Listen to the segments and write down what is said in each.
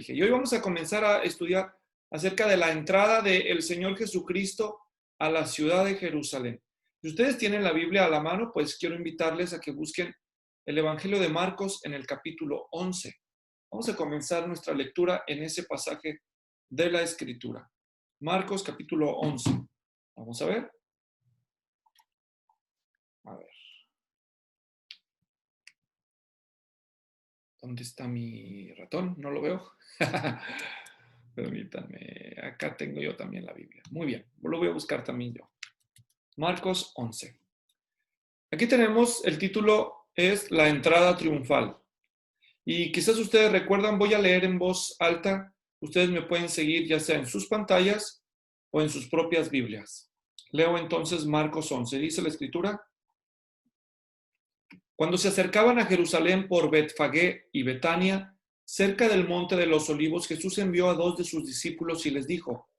Y hoy vamos a comenzar a estudiar acerca de la entrada del Señor Jesucristo a la ciudad de Jerusalén. Si ustedes tienen la Biblia a la mano, pues quiero invitarles a que busquen el Evangelio de Marcos en el capítulo 11. Vamos a comenzar nuestra lectura en ese pasaje de la Escritura. Marcos capítulo 11. Vamos a ver. A ver. ¿Dónde está mi ratón? No lo veo. Permítanme. Acá tengo yo también la Biblia. Muy bien. Lo voy a buscar también yo. Marcos 11. Aquí tenemos el título, es La entrada triunfal. Y quizás ustedes recuerdan, voy a leer en voz alta. Ustedes me pueden seguir ya sea en sus pantallas o en sus propias Biblias. Leo entonces Marcos 11. Dice la Escritura: Cuando se acercaban a Jerusalén por Betfagé y Betania, cerca del monte de los olivos, Jesús envió a 2 de sus discípulos y les dijo: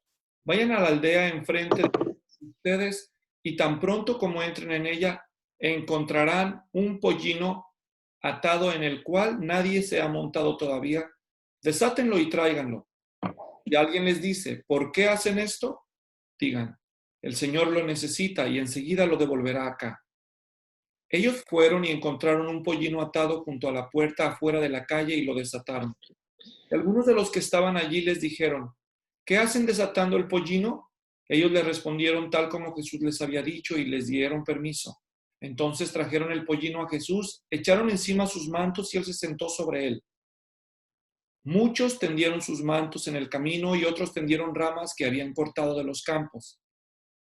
Vayan a la aldea enfrente de ustedes y tan pronto como entren en ella, encontrarán un pollino atado en el cual nadie se ha montado todavía. Desátenlo y tráiganlo. Y alguien les dice: ¿Por qué hacen esto? Digan: el Señor lo necesita y enseguida lo devolverá acá. Ellos fueron y encontraron un pollino atado junto a la puerta afuera de la calle y lo desataron. Y algunos de los que estaban allí les dijeron: ¿qué hacen desatando el pollino? Ellos le respondieron tal como Jesús les había dicho y les dieron permiso. Entonces trajeron el pollino a Jesús, echaron encima sus mantos y él se sentó sobre él. Muchos tendieron sus mantos en el camino y otros tendieron ramas que habían cortado de los campos.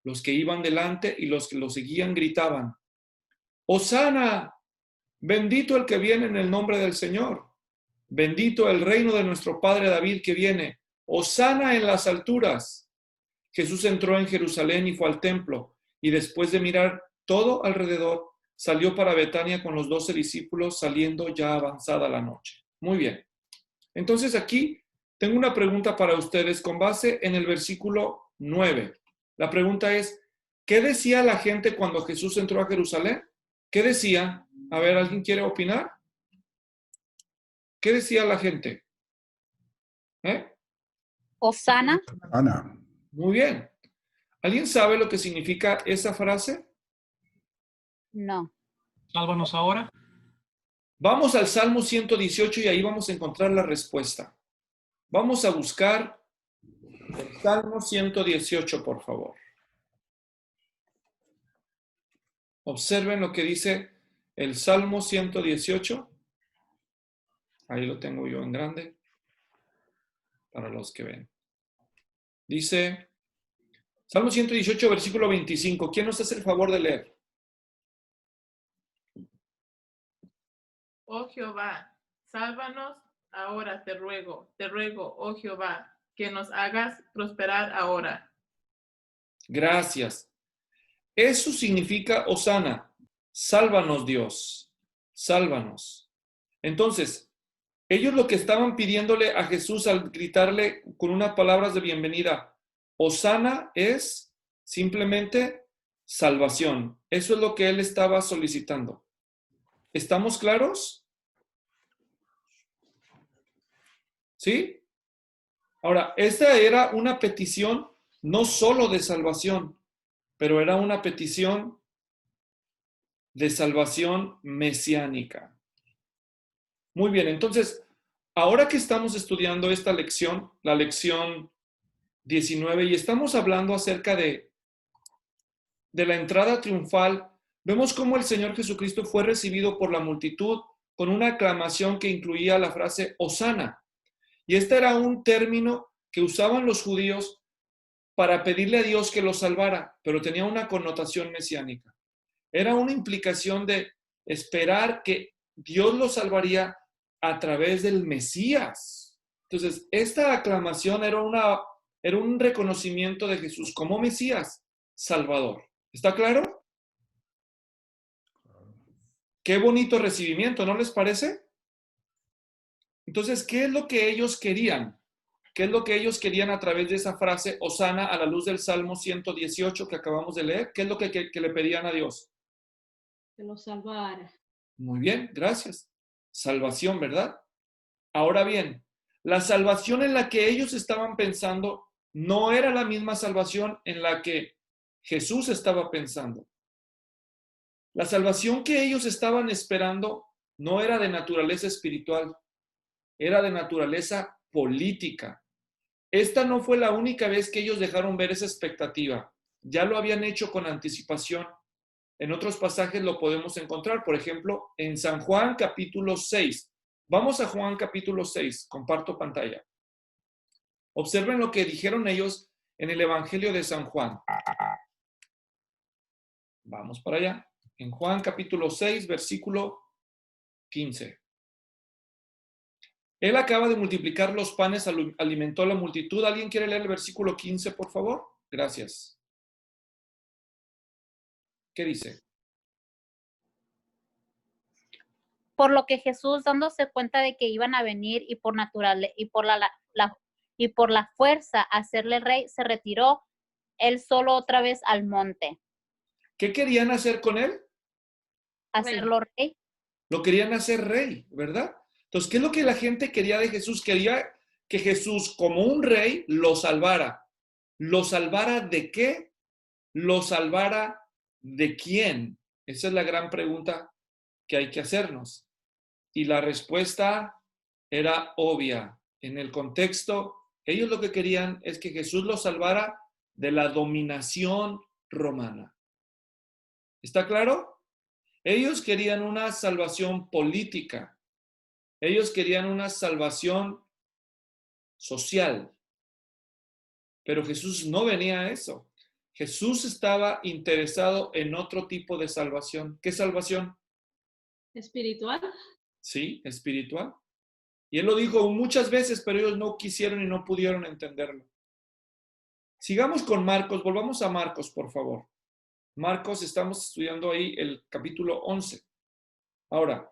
Los que iban delante y los que lo seguían gritaban: ¡Hosana! Bendito el que viene en el nombre del Señor. Bendito el reino de nuestro padre David que viene. Hosana en las alturas. Jesús entró en Jerusalén y fue al templo, y después de mirar todo alrededor, salió para Betania con los 12 discípulos, saliendo ya avanzada la noche. Muy bien. Entonces aquí tengo una pregunta para ustedes con base en el versículo 9. La pregunta es: ¿qué decía la gente cuando Jesús entró a Jerusalén? ¿Qué decía? A ver, ¿alguien quiere opinar? ¿Qué decía la gente? Hosana. Ana. Muy bien. ¿Alguien sabe lo que significa esa frase? No. Sálvanos ahora. Vamos al Salmo 118 y ahí vamos a encontrar la respuesta. Vamos a buscar el Salmo 118, por favor. Observen lo que dice el Salmo 118. Ahí lo tengo yo en grande para los que ven. Dice Salmo 118, versículo 25. ¿Quién nos hace el favor de leer? Oh Jehová, sálvanos ahora, te ruego, oh Jehová, que nos hagas prosperar ahora. Gracias. Eso significa Hosana. Sálvanos, Dios. Sálvanos. Entonces, ellos lo que estaban pidiéndole a Jesús al gritarle con unas palabras de bienvenida, Hosana, es simplemente salvación. Eso es lo que él estaba solicitando. ¿Estamos claros? ¿Sí? Ahora, esta era una petición no solo de salvación, pero era una petición de salvación mesiánica. Muy bien, entonces, ahora que estamos estudiando esta lección, la lección 19, y estamos hablando acerca de la entrada triunfal, vemos cómo el Señor Jesucristo fue recibido por la multitud con una aclamación que incluía la frase Hosana. Y este era un término que usaban los judíos para pedirle a Dios que los salvara, pero tenía una connotación mesiánica. Era una implicación de esperar que Dios los salvaría a través del Mesías. Entonces, esta aclamación era un reconocimiento de Jesús como Mesías, Salvador. ¿Está claro? Qué bonito recibimiento, ¿no les parece? Entonces, ¿qué es lo que ellos querían? ¿Qué es lo que ellos querían a través de esa frase, Hosana, a la luz del Salmo 118 que acabamos de leer? ¿Qué es lo que le pedían a Dios? Que los salvara. Muy bien, gracias. Salvación, ¿verdad? Ahora bien, La salvación en la que ellos estaban pensando no era la misma salvación en la que Jesús estaba pensando. La salvación que ellos estaban esperando no era de naturaleza espiritual, era de naturaleza política. Esta no fue la única vez que ellos dejaron ver esa expectativa. Ya lo habían hecho con anticipación. En otros pasajes lo podemos encontrar, por ejemplo, en San Juan capítulo 6. Vamos a Juan capítulo 6, comparto pantalla. Observen lo que dijeron ellos en el Evangelio de San Juan. Vamos para allá. En Juan capítulo 6, versículo 15. Él acaba de multiplicar los panes, alimentó a la multitud. ¿Alguien quiere leer el versículo 15, por favor? Gracias. ¿Qué dice? Por lo que Jesús, dándose cuenta de que iban a venir y por la fuerza a hacerle rey, se retiró él solo otra vez al monte. ¿Qué querían hacer con él? Hacerlo rey. Lo querían hacer rey, ¿verdad? Entonces, ¿qué es lo que la gente quería de Jesús? Quería que Jesús, como un rey, lo salvara. ¿Lo salvara de qué? ¿Lo salvara de quién? Esa es la gran pregunta que hay que hacernos. Y la respuesta era obvia. En el contexto, ellos lo que querían es que Jesús los salvara de la dominación romana. ¿Está claro? Ellos querían una salvación política. Ellos querían una salvación social. Pero Jesús no venía a eso. Jesús estaba interesado en otro tipo de salvación. ¿Qué salvación? ¿Espiritual? Sí, espiritual. Y él lo dijo muchas veces, pero ellos no quisieron y no pudieron entenderlo. Sigamos con Marcos, volvamos a Marcos, por favor. Marcos, estamos estudiando ahí el capítulo 11. Ahora,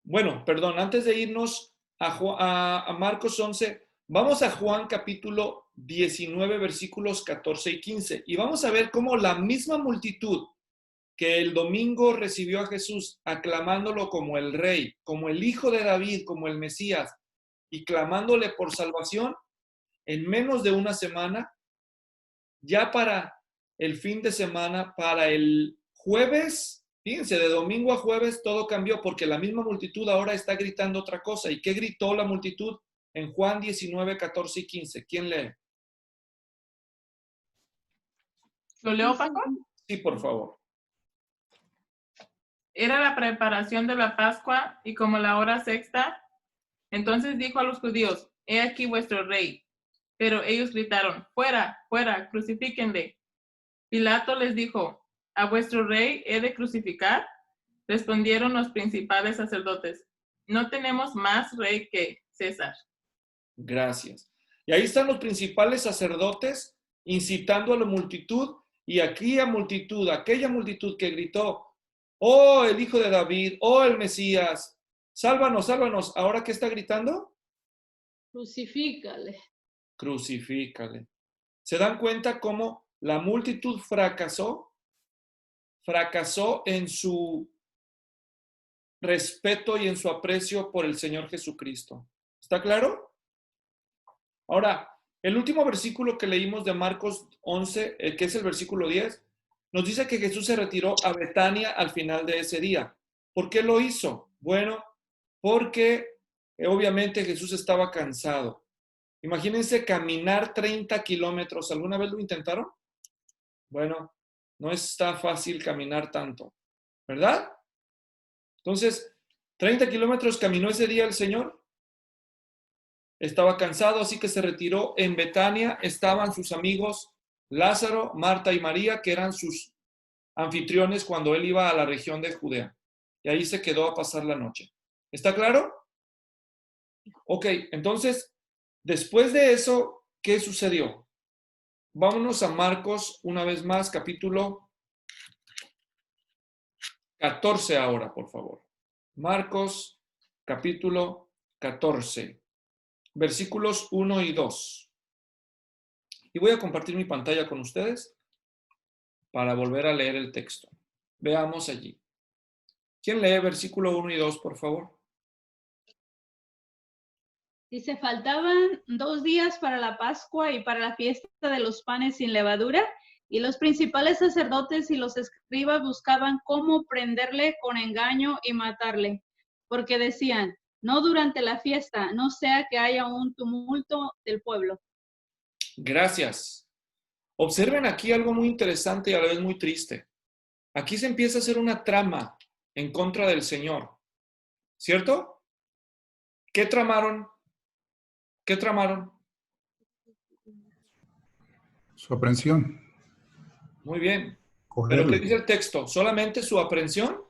bueno, perdón, antes de irnos a Marcos 11, vamos a Juan capítulo 19, versículos 14 y 15. Y vamos a ver cómo la misma multitud que el domingo recibió a Jesús aclamándolo como el rey, como el hijo de David, como el Mesías, y clamándole por salvación, en menos de una semana, ya para el fin de semana, para el jueves, fíjense, de domingo a jueves todo cambió porque la misma multitud ahora está gritando otra cosa. ¿Y qué gritó la multitud en Juan 19, 14 y 15? ¿Quién lee? ¿Lo leo, Paco? Sí, por favor. Era la preparación de la Pascua y como la hora sexta, entonces dijo a los judíos, he aquí vuestro rey. Pero ellos gritaron, fuera, fuera, crucifíquenle. Pilato les dijo, ¿a vuestro rey he de crucificar? Respondieron los principales sacerdotes, no tenemos más rey que César. Gracias. Y ahí están los principales sacerdotes incitando a la multitud y aquella multitud que gritó, oh, el hijo de David, oh, el Mesías, sálvanos, sálvanos. ¿Ahora qué está gritando? Crucifícale. Crucifícale. ¿Se dan cuenta cómo la multitud fracasó? Fracasó en su respeto y en su aprecio por el Señor Jesucristo. ¿Está claro? Ahora, el último versículo que leímos de Marcos 11, que es el versículo 10, nos dice que Jesús se retiró a Betania al final de ese día. ¿Por qué lo hizo? Bueno, porque obviamente Jesús estaba cansado. Imagínense caminar 30 kilómetros. ¿Alguna vez lo intentaron? Bueno, no está fácil caminar tanto, ¿verdad? Entonces, 30 kilómetros caminó ese día el Señor. Estaba cansado, así que se retiró. En Betania estaban sus amigos Lázaro, Marta y María, que eran sus anfitriones cuando él iba a la región de Judea. Y ahí se quedó a pasar la noche. ¿Está claro? Ok, entonces, después de eso, ¿qué sucedió? Vámonos a Marcos una vez más, capítulo 14 ahora, por favor. Marcos, capítulo 14, versículos 1 y 2. Y voy a compartir mi pantalla con ustedes para volver a leer el texto. Veamos allí. ¿Quién lee versículo 1 y 2, por favor? Dice, faltaban 2 días para la Pascua y para la fiesta de los panes sin levadura, y los principales sacerdotes y los escribas buscaban cómo prenderle con engaño y matarle, porque decían, no durante la fiesta, no sea que haya un tumulto del pueblo. Gracias. Observen aquí algo muy interesante y a la vez muy triste. Aquí se empieza a hacer una trama en contra del Señor, ¿cierto? ¿Qué tramaron? ¿Qué tramaron? Su aprehensión, Muy bien. ¿Pero cogerle. qué dice el texto? ¿Solamente su aprehensión?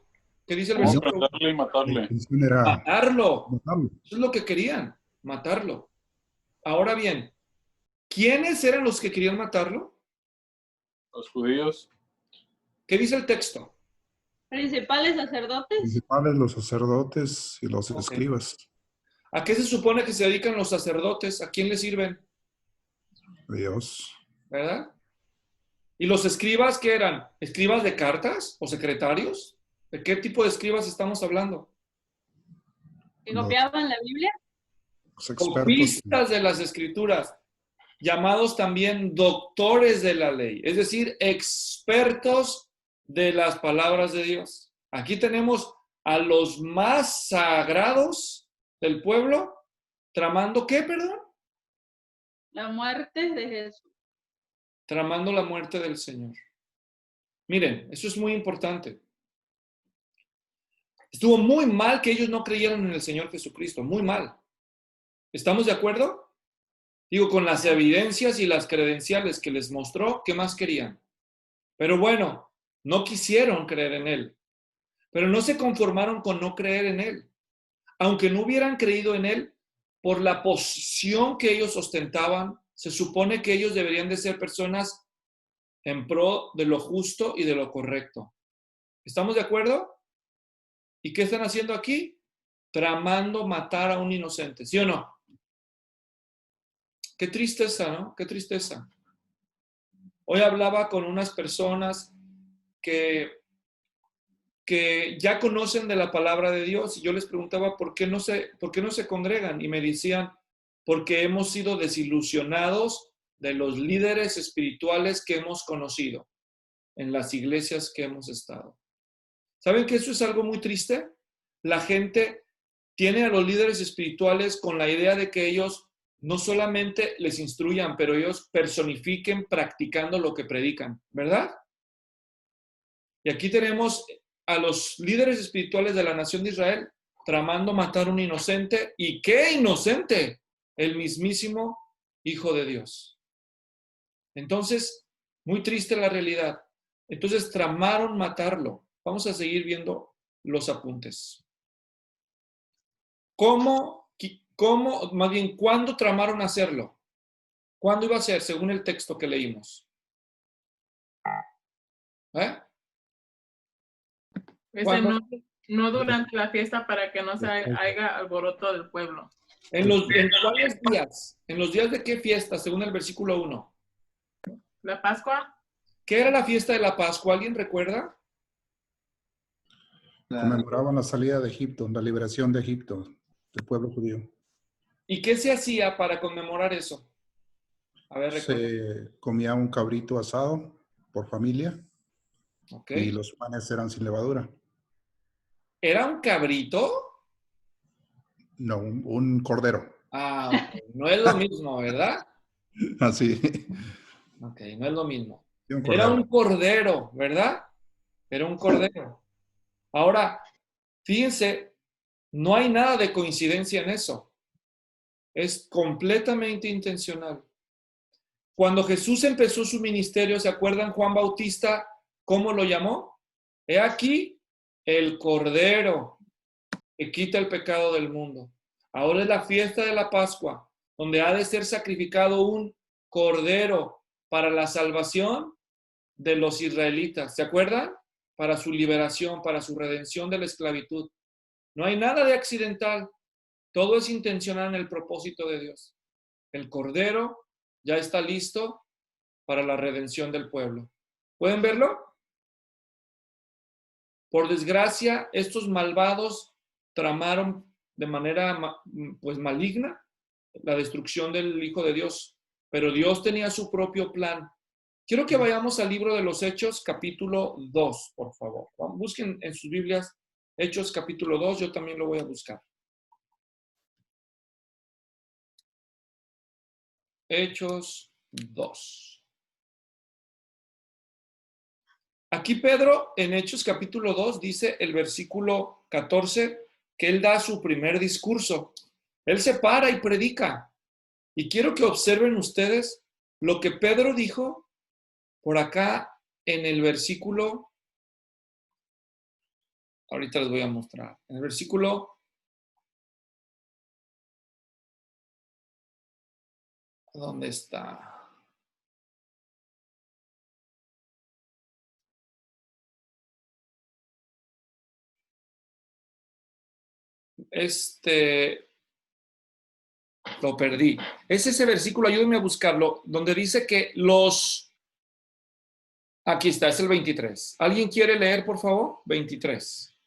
¿Qué dice el No, versículo? Prenderle y La matarle. intención era Matarlo. matarlo. Eso es lo que querían, matarlo. Ahora bien, ¿quiénes eran los que querían matarlo? Los judíos. ¿Qué dice el texto? Principales sacerdotes, Principales los sacerdotes y los Ok. escribas. ¿A qué se supone que se dedican los sacerdotes? ¿A quién les sirven? Dios. ¿Verdad? ¿Y los escribas qué eran? ¿Escribas de cartas o secretarios? ¿De qué tipo de escribas estamos hablando? que copiaban la Biblia. Los expertos. Copistas de las escrituras, llamados también doctores de la ley, es decir, expertos de las palabras de Dios. Aquí tenemos a los más sagrados del pueblo tramando ¿qué, perdón? La muerte de Jesús. Tramando la muerte del Señor. Miren, eso es muy importante. Estuvo muy mal que ellos no creyeran en el Señor Jesucristo, muy mal. ¿Estamos de acuerdo? Digo, con las evidencias y las credenciales que les mostró, ¿qué más querían? Pero bueno, no quisieron creer en Él, pero no se conformaron con no creer en Él. Aunque no hubieran creído en Él, por la posición que ellos ostentaban, se supone que ellos deberían de ser personas en pro de lo justo y de lo correcto. ¿Estamos de acuerdo? ¿Y qué están haciendo aquí? Tramando matar a un inocente, ¿sí o no? Qué tristeza, ¿no? Qué tristeza. Hoy hablaba con unas personas que ya conocen de la palabra de Dios y yo les preguntaba por qué no se congregan y me decían, porque hemos sido desilusionados de los líderes espirituales que hemos conocido en las iglesias que hemos estado. ¿Saben que eso es algo muy triste? La gente tiene a los líderes espirituales con la idea de que ellos no solamente les instruyan, pero ellos personifiquen practicando lo que predican, ¿verdad? Y aquí tenemos a los líderes espirituales de la nación de Israel tramando matar a un inocente. ¿Y qué inocente? El mismísimo Hijo de Dios. Entonces, muy triste la realidad. Entonces tramaron matarlo. Vamos a seguir viendo los apuntes. Más bien, ¿cuándo tramaron hacerlo? ¿Cuándo iba a ser, según el texto que leímos? No durante la fiesta para que no se haga alboroto del pueblo. ¿En cuáles días? ¿En los días de qué fiesta, según el versículo 1? ¿La Pascua? ¿Qué era la fiesta de la Pascua? ¿Alguien recuerda? Conmemoraban la salida de Egipto, la liberación de Egipto, del pueblo judío. ¿Y qué se hacía para conmemorar eso? A ver, recuerda. Se comía un cabrito asado por familia. Ok. Y los panes eran sin levadura. ¿Era un cabrito? No, un cordero. Ah, okay. No es lo mismo, ¿verdad? Así. Ok, no es lo mismo. Un Era cordero. un cordero, ¿verdad? Era un cordero. Ahora, fíjense, no hay nada de coincidencia en eso. Es completamente intencional. Cuando Jesús empezó su ministerio, ¿se acuerdan Juan Bautista cómo lo llamó? He aquí el Cordero que quita el pecado del mundo. Ahora es la fiesta de la Pascua, donde ha de ser sacrificado un Cordero para la salvación de los israelitas. ¿Se acuerdan? Para su liberación, para su redención de la esclavitud. No hay nada de accidental. Todo es intencional en el propósito de Dios. El Cordero ya está listo para la redención del pueblo. ¿Pueden verlo? Por desgracia, estos malvados tramaron de manera pues maligna la destrucción del Hijo de Dios, pero Dios tenía su propio plan. Quiero que vayamos al libro de los Hechos, capítulo 2, por favor. Busquen en sus Biblias Hechos, capítulo 2, yo también lo voy a buscar. Hechos 2. Aquí Pedro, en Hechos capítulo 2, dice el versículo 14, que él da su primer discurso. Él se para y predica. Y quiero que observen ustedes lo que Pedro dijo por acá en el versículo, ahorita les voy a mostrar, en el versículo, ¿dónde está? Lo perdí. Es ese versículo, ayúdenme a buscarlo, donde dice que aquí está, es el 23. ¿Alguien quiere leer, por favor? 23.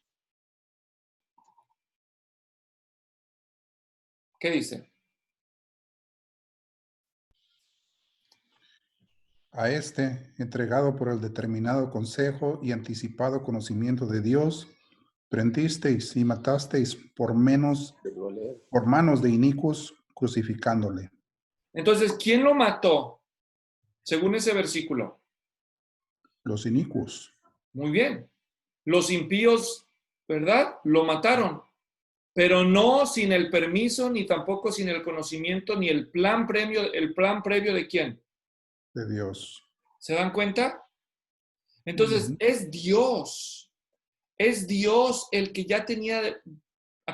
¿Qué dice? A este, entregado por el determinado consejo y anticipado conocimiento de Dios, prendisteis y matasteis por manos de inicuos, crucificándole. Entonces, ¿quién lo mató? Según ese versículo. Los inicuos. Muy bien. Los impíos, ¿verdad? Lo mataron, pero no sin el permiso, ni tampoco sin el conocimiento, ni el plan previo de quién. De Dios. ¿Se dan cuenta? Entonces, es Dios el que ya tenía,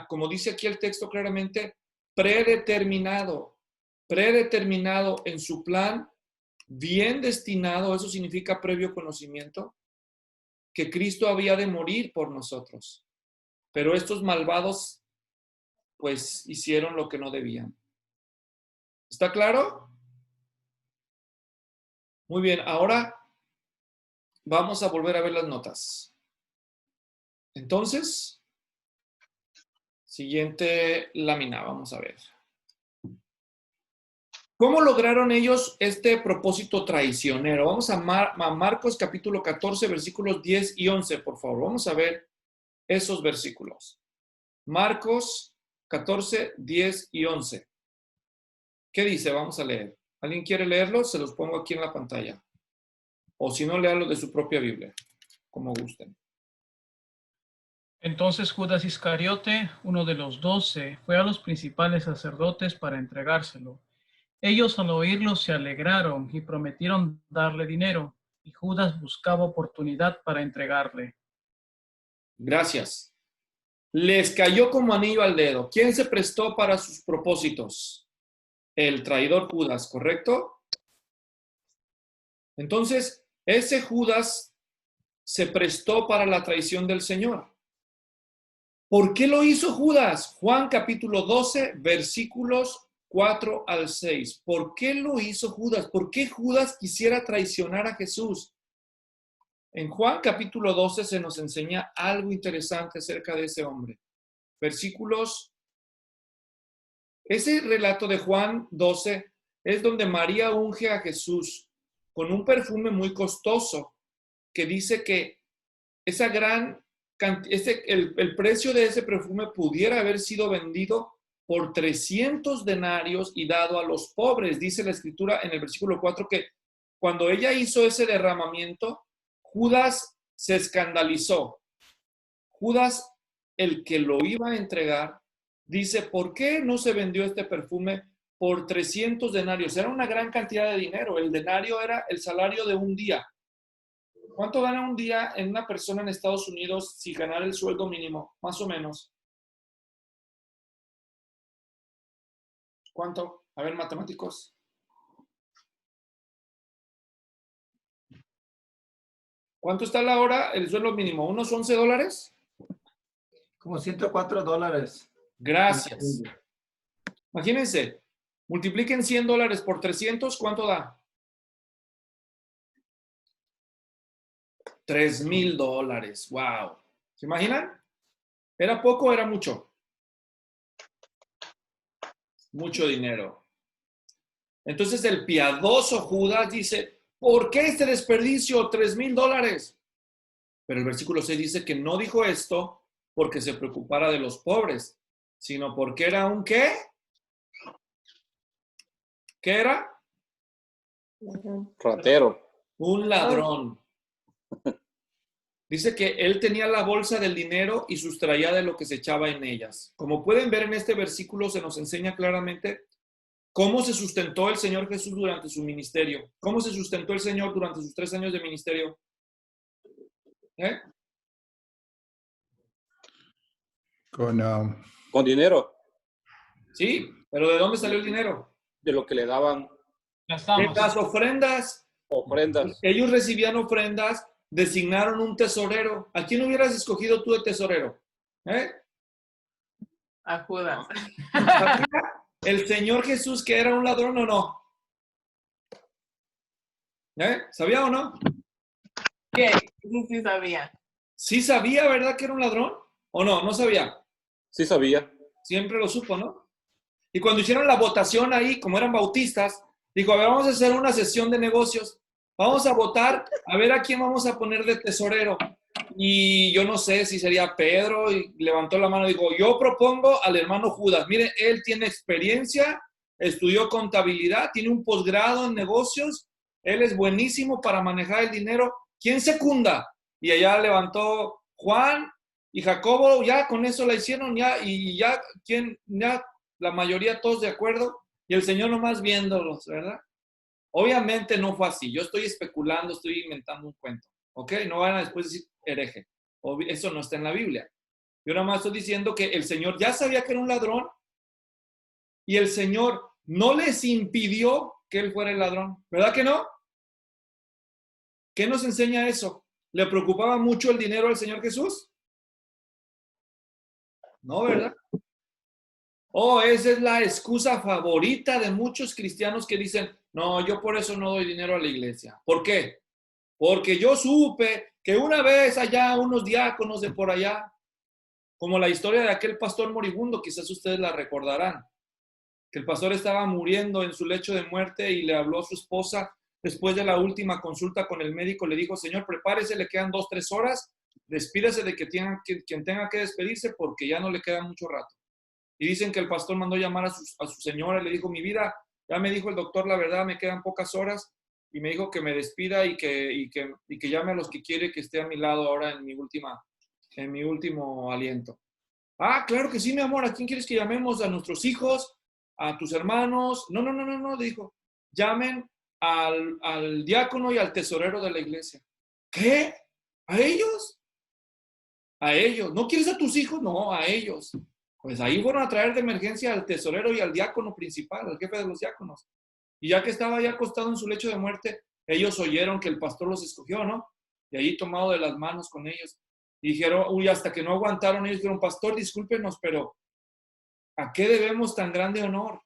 como dice aquí el texto claramente, predeterminado en su plan, bien destinado, eso significa previo conocimiento, que Cristo había de morir por nosotros. Pero estos malvados, pues, hicieron lo que no debían. ¿Está claro? Muy bien, ahora vamos a volver a ver las notas. Entonces, siguiente lámina, vamos a ver. ¿Cómo lograron ellos este propósito traicionero? Vamos a Marcos capítulo 14, versículos 10 y 11, por favor. Vamos a ver esos versículos. Marcos 14, 10 y 11. ¿Qué dice? Vamos a leer. ¿Alguien quiere leerlo? Se los pongo aquí en la pantalla. O si no, léanlo de su propia Biblia, como gusten. Entonces Judas Iscariote, uno de los 12, fue a los principales sacerdotes para entregárselo. Ellos al oírlo se alegraron y prometieron darle dinero, y Judas buscaba oportunidad para entregarle. Gracias. Les cayó como anillo al dedo. ¿Quién se prestó para sus propósitos? El traidor Judas, ¿correcto? Entonces, ese Judas se prestó para la traición del Señor. ¿Por qué lo hizo Judas? Juan capítulo 12, versículos 4 al 6. ¿Por qué lo hizo Judas? ¿Por qué Judas quisiera traicionar a Jesús? En Juan capítulo 12 se nos enseña algo interesante acerca de ese hombre. Ese relato de Juan 12 es donde María unge a Jesús con un perfume muy costoso, que dice que el precio de ese perfume pudiera haber sido vendido por 300 denarios y dado a los pobres. Dice la escritura en el versículo 4 que cuando ella hizo ese derramamiento, Judas se escandalizó. Judas, el que lo iba a entregar, dice, ¿por qué no se vendió este perfume por 300 denarios? Era una gran cantidad de dinero. El denario era el salario de un día. ¿Cuánto gana un día en una persona en Estados Unidos si ganara el sueldo mínimo? Más o menos. ¿Cuánto? A ver, matemáticos. ¿Cuánto está la hora el sueldo mínimo? ¿Unos $11? Como $104. Gracias. Imagínense, multipliquen $100 por 300, ¿cuánto da? $3,000. Wow. ¿Se imaginan? ¿Era poco o era mucho? mucho dinero. Entonces el piadoso Judas dice, ¿por qué este desperdicio? $3,000. Pero el versículo 6 dice que no dijo esto porque se preocupara de los pobres, sino porque era un ¿qué? ¿Qué era? Ratero. Un ladrón. Dice que él tenía la bolsa del dinero y sustraía de lo que se echaba en ellas. Como pueden ver en este versículo, se nos enseña claramente cómo se sustentó el Señor Jesús durante su ministerio. ¿Cómo se sustentó el Señor durante sus 3 años de ministerio? ¿Eh? Con dinero. Sí, pero ¿de dónde salió el dinero? De lo que le daban Las De damas. las ofrendas. ofrendas. Ellos recibían ofrendas, designaron un tesorero. ¿A quién hubieras escogido tú de tesorero? ¿Eh? A Judas. ¿El Señor Jesús que era un ladrón o no? ¿Sabía o no? ¿Qué? Eso sí sabía. Sí sabía, ¿verdad, que era un ladrón? ¿O no? No sabía. Sí sabía. Siempre lo supo, ¿no? Y cuando hicieron la votación ahí, como eran bautistas, dijo, a ver, vamos a hacer una sesión de negocios. Vamos a votar a ver a quién vamos a poner de tesorero. Y yo no sé si sería Pedro, y levantó la mano y dijo, yo propongo al hermano Judas. Mire, él tiene experiencia, estudió contabilidad, tiene un posgrado en negocios, él es buenísimo para manejar el dinero. ¿Quién secunda? Y allá levantó Juan y Jacobo, ya con eso la hicieron, ya, y ya, ya la mayoría todos de acuerdo, y el Señor nomás viéndolos, ¿verdad? Obviamente no fue así, yo estoy especulando, estoy inventando un cuento, ¿ok? No van a después decir hereje, eso no está en la Biblia. Yo nada más estoy diciendo que el Señor ya sabía que era un ladrón, y el Señor no les impidió que él fuera el ladrón, ¿verdad que no? ¿Qué nos enseña eso? ¿Le preocupaba mucho el dinero al Señor Jesús? No, ¿verdad? Oh, esa es la excusa favorita de muchos cristianos que dicen, no, yo por eso no doy dinero a la iglesia. ¿Por qué? Porque yo supe que una vez allá unos diáconos de por allá, como la historia de aquel pastor moribundo, quizás ustedes la recordarán, que el pastor estaba muriendo en su lecho de muerte y le habló a su esposa después de la última consulta con el médico, le dijo, Señor, prepárese, le quedan 2, 3 horas, despídase de quien tenga que despedirse porque ya no le queda mucho rato. Y dicen que el pastor mandó llamar a su señora y le dijo, mi vida, ya me dijo el doctor la verdad, me quedan pocas horas, y me dijo que me despida y que llame a los que quiere que esté a mi lado ahora en mi último aliento. Ah, claro que sí, mi amor, ¿a quién quieres que llamemos? ¿A nuestros hijos? ¿A tus hermanos? No, dijo, llamen al diácono y al tesorero de la iglesia. ¿Qué? ¿A ellos? A ellos. ¿No quieres a tus hijos? No, a ellos. Pues ahí fueron a traer de emergencia al tesorero y al diácono principal, al jefe de los diáconos. Y ya que estaba ya acostado en su lecho de muerte, ellos oyeron que el pastor los escogió, ¿no? Y ahí tomado de las manos con ellos. Y dijeron, uy, hasta que no aguantaron, ellos dijeron, pastor, discúlpenos, pero ¿a qué debemos tan grande honor?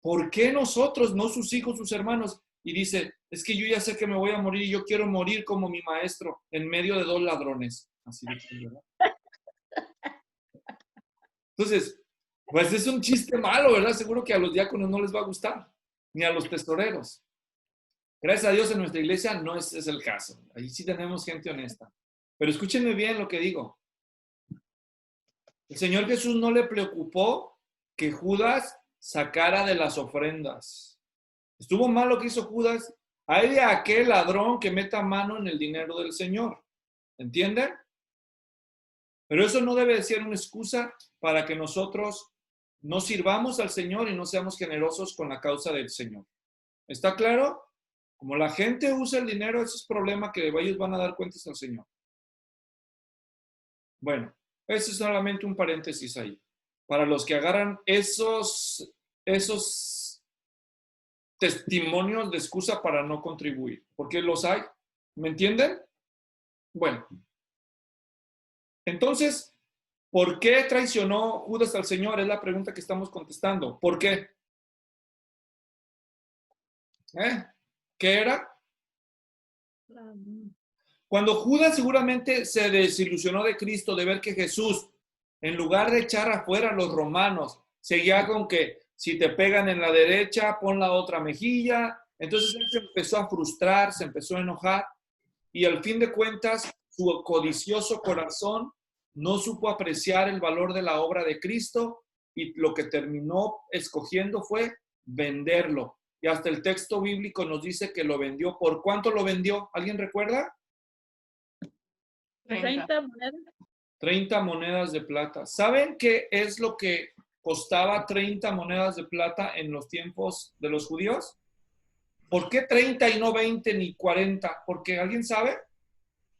¿Por qué nosotros, no sus hijos, sus hermanos? Y dice, es que yo ya sé que me voy a morir y yo quiero morir como mi maestro, en medio de 2 ladrones. Así dice, ¿verdad? Entonces, pues es un chiste malo, ¿verdad? Seguro que a los diáconos no les va a gustar, ni a los tesoreros. Gracias a Dios en nuestra iglesia no es el caso. Ahí sí tenemos gente honesta. Pero escúchenme bien lo que digo. El Señor Jesús no le preocupó que Judas sacara de las ofrendas. Estuvo mal lo que hizo Judas. Hay de aquel ladrón que meta mano en el dinero del Señor. ¿Entienden? Pero eso no debe ser una excusa para que nosotros no sirvamos al Señor y no seamos generosos con la causa del Señor. ¿Está claro? Como la gente usa el dinero, ese es problema que ellos van a dar cuentas al Señor. Bueno, ese es solamente un paréntesis ahí. Para los que agarran esos testimonios de excusa para no contribuir. Porque los hay. ¿Me entienden? Bueno. Entonces, ¿por qué traicionó Judas al Señor? Es la pregunta que estamos contestando. ¿Por qué? ¿Qué era? Cuando Judas seguramente se desilusionó de Cristo, de ver que Jesús, en lugar de echar afuera a los romanos, seguía con que Si te pegan en la derecha, pon la otra mejilla. Entonces él se empezó a frustrar, se empezó a enojar y al fin de cuentas su codicioso corazón no supo apreciar el valor de la obra de Cristo y lo que terminó escogiendo fue venderlo. Y hasta el texto bíblico nos dice que lo vendió. ¿Por cuánto lo vendió? ¿Alguien recuerda? 30 monedas. 30 monedas de plata. ¿Saben qué es lo que costaba 30 monedas de plata en los tiempos de los judíos? ¿Por qué 30 y no 20 ni 40? ¿Porque alguien sabe?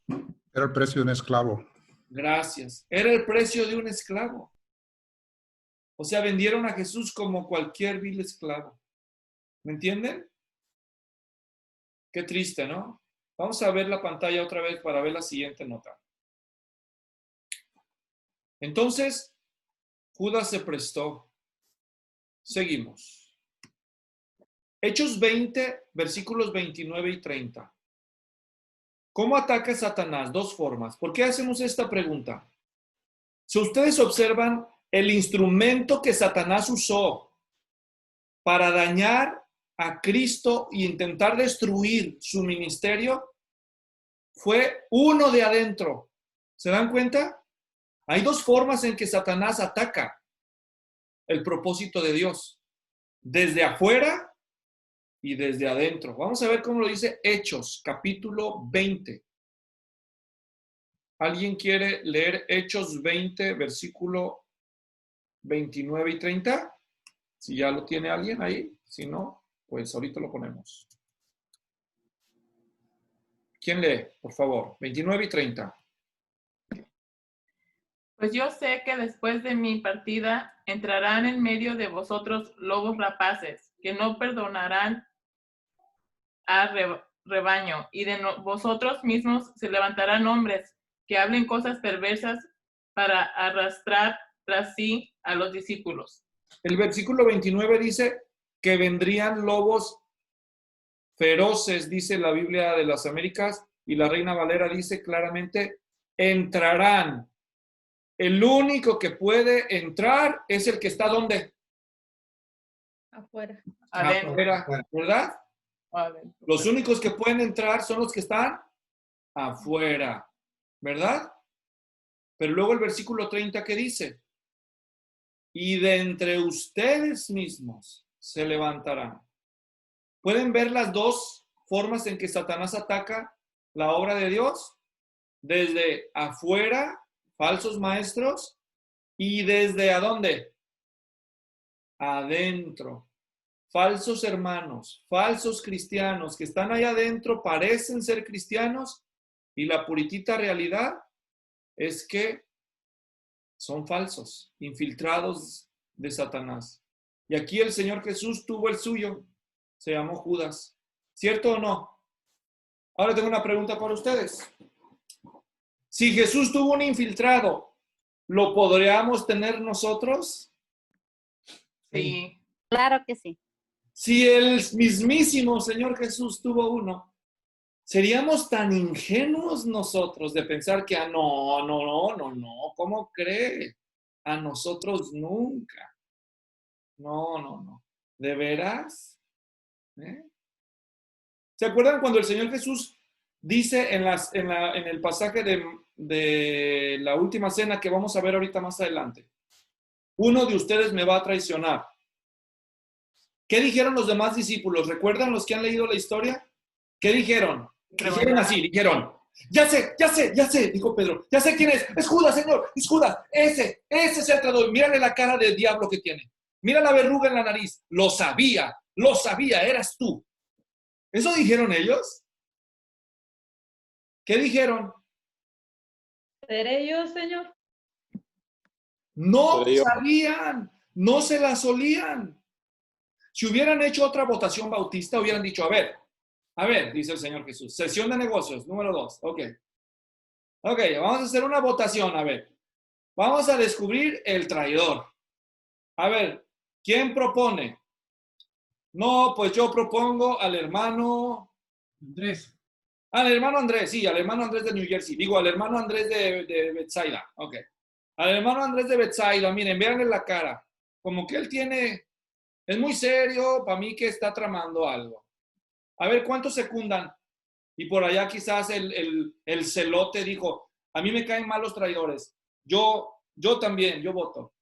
Era el precio de un esclavo. Gracias. Era el precio de un esclavo. O sea, vendieron a Jesús como cualquier vil esclavo. ¿Me entienden? Qué triste, ¿no? Vamos a ver la pantalla otra vez para ver la siguiente nota. Entonces, Judas se prestó. Seguimos. Hechos 20, versículos 29 y 30. ¿Cómo ataca Satanás? Dos formas. ¿Por qué hacemos esta pregunta? Si ustedes observan, el instrumento que Satanás usó para dañar a Cristo e intentar destruir su ministerio fue uno de adentro. ¿Se dan cuenta? Hay dos formas en que Satanás ataca el propósito de Dios. Desde afuera y desde adentro. Vamos a ver cómo lo dice Hechos, capítulo 20. ¿Alguien quiere leer Hechos 20, versículo 29 y 30? Si ya lo tiene alguien ahí. Si no, pues ahorita lo ponemos. ¿Quién lee, por favor? 29 y 30. Pues yo sé que después de mi partida entrarán en medio de vosotros lobos rapaces, que no perdonarán al rebaño, y de vosotros mismos se levantarán hombres que hablen cosas perversas para arrastrar tras sí a los discípulos. El versículo 29 dice que vendrían lobos feroces, dice la Biblia de las Américas, y la Reina Valera dice claramente, entrarán. El único que puede entrar es el que está ¿dónde? Afuera. Adentro. Afuera, ¿verdad? Adentro. Los únicos que pueden entrar son los que están afuera, ¿verdad? Pero luego el versículo 30 que dice, y de entre ustedes mismos se levantarán. ¿Pueden ver las dos formas en que Satanás ataca la obra de Dios? Desde afuera, falsos maestros, y desde ¿a dónde? Adentro. Falsos hermanos, falsos cristianos que están allá adentro, parecen ser cristianos, y la puritita realidad es que son falsos, infiltrados de Satanás. Y aquí el Señor Jesús tuvo el suyo, se llamó Judas. ¿Cierto o no? Ahora tengo una pregunta para ustedes. Si Jesús tuvo un infiltrado, ¿lo podríamos tener nosotros? Sí. Claro que sí. Si el mismísimo Señor Jesús tuvo uno, ¿seríamos tan ingenuos nosotros de pensar que, no, ¿cómo cree? A nosotros nunca. No. ¿De veras? ¿Se acuerdan cuando el Señor Jesús dice en el pasaje de la última cena que vamos a ver ahorita más adelante? Uno de ustedes me va a traicionar. ¿Qué dijeron los demás discípulos? ¿Recuerdan los que han leído la historia? ¿Qué dijeron? Dijeron así, dijeron, ya sé, dijo Pedro, ya sé quién es Judas, Señor, es Judas, ese es el traidor, mírale la cara de diablo que tiene, mira la verruga en la nariz, lo sabía, eras tú. ¿Eso dijeron ellos? ¿Qué dijeron? ¿Seré yo, Señor? No Seré yo. sabían, no se la solían. Si hubieran hecho otra votación bautista, hubieran dicho, a ver, dice el Señor Jesús, sesión de negocios, número 2, ok, vamos a hacer una votación, a ver, vamos a descubrir el traidor. A ver, ¿quién propone? No, pues yo propongo al hermano Andrés. Al hermano Andrés, sí, al hermano Andrés de New Jersey. Digo, al hermano Andrés de Bethsaida. Ok. Al hermano Andrés de Bethsaida, miren, véanle la cara. Como que él tiene Es muy serio, para mí que está tramando algo. A ver, ¿cuántos secundan? Y por allá quizás el celote dijo, a mí me caen mal los traidores. Yo también, yo voto.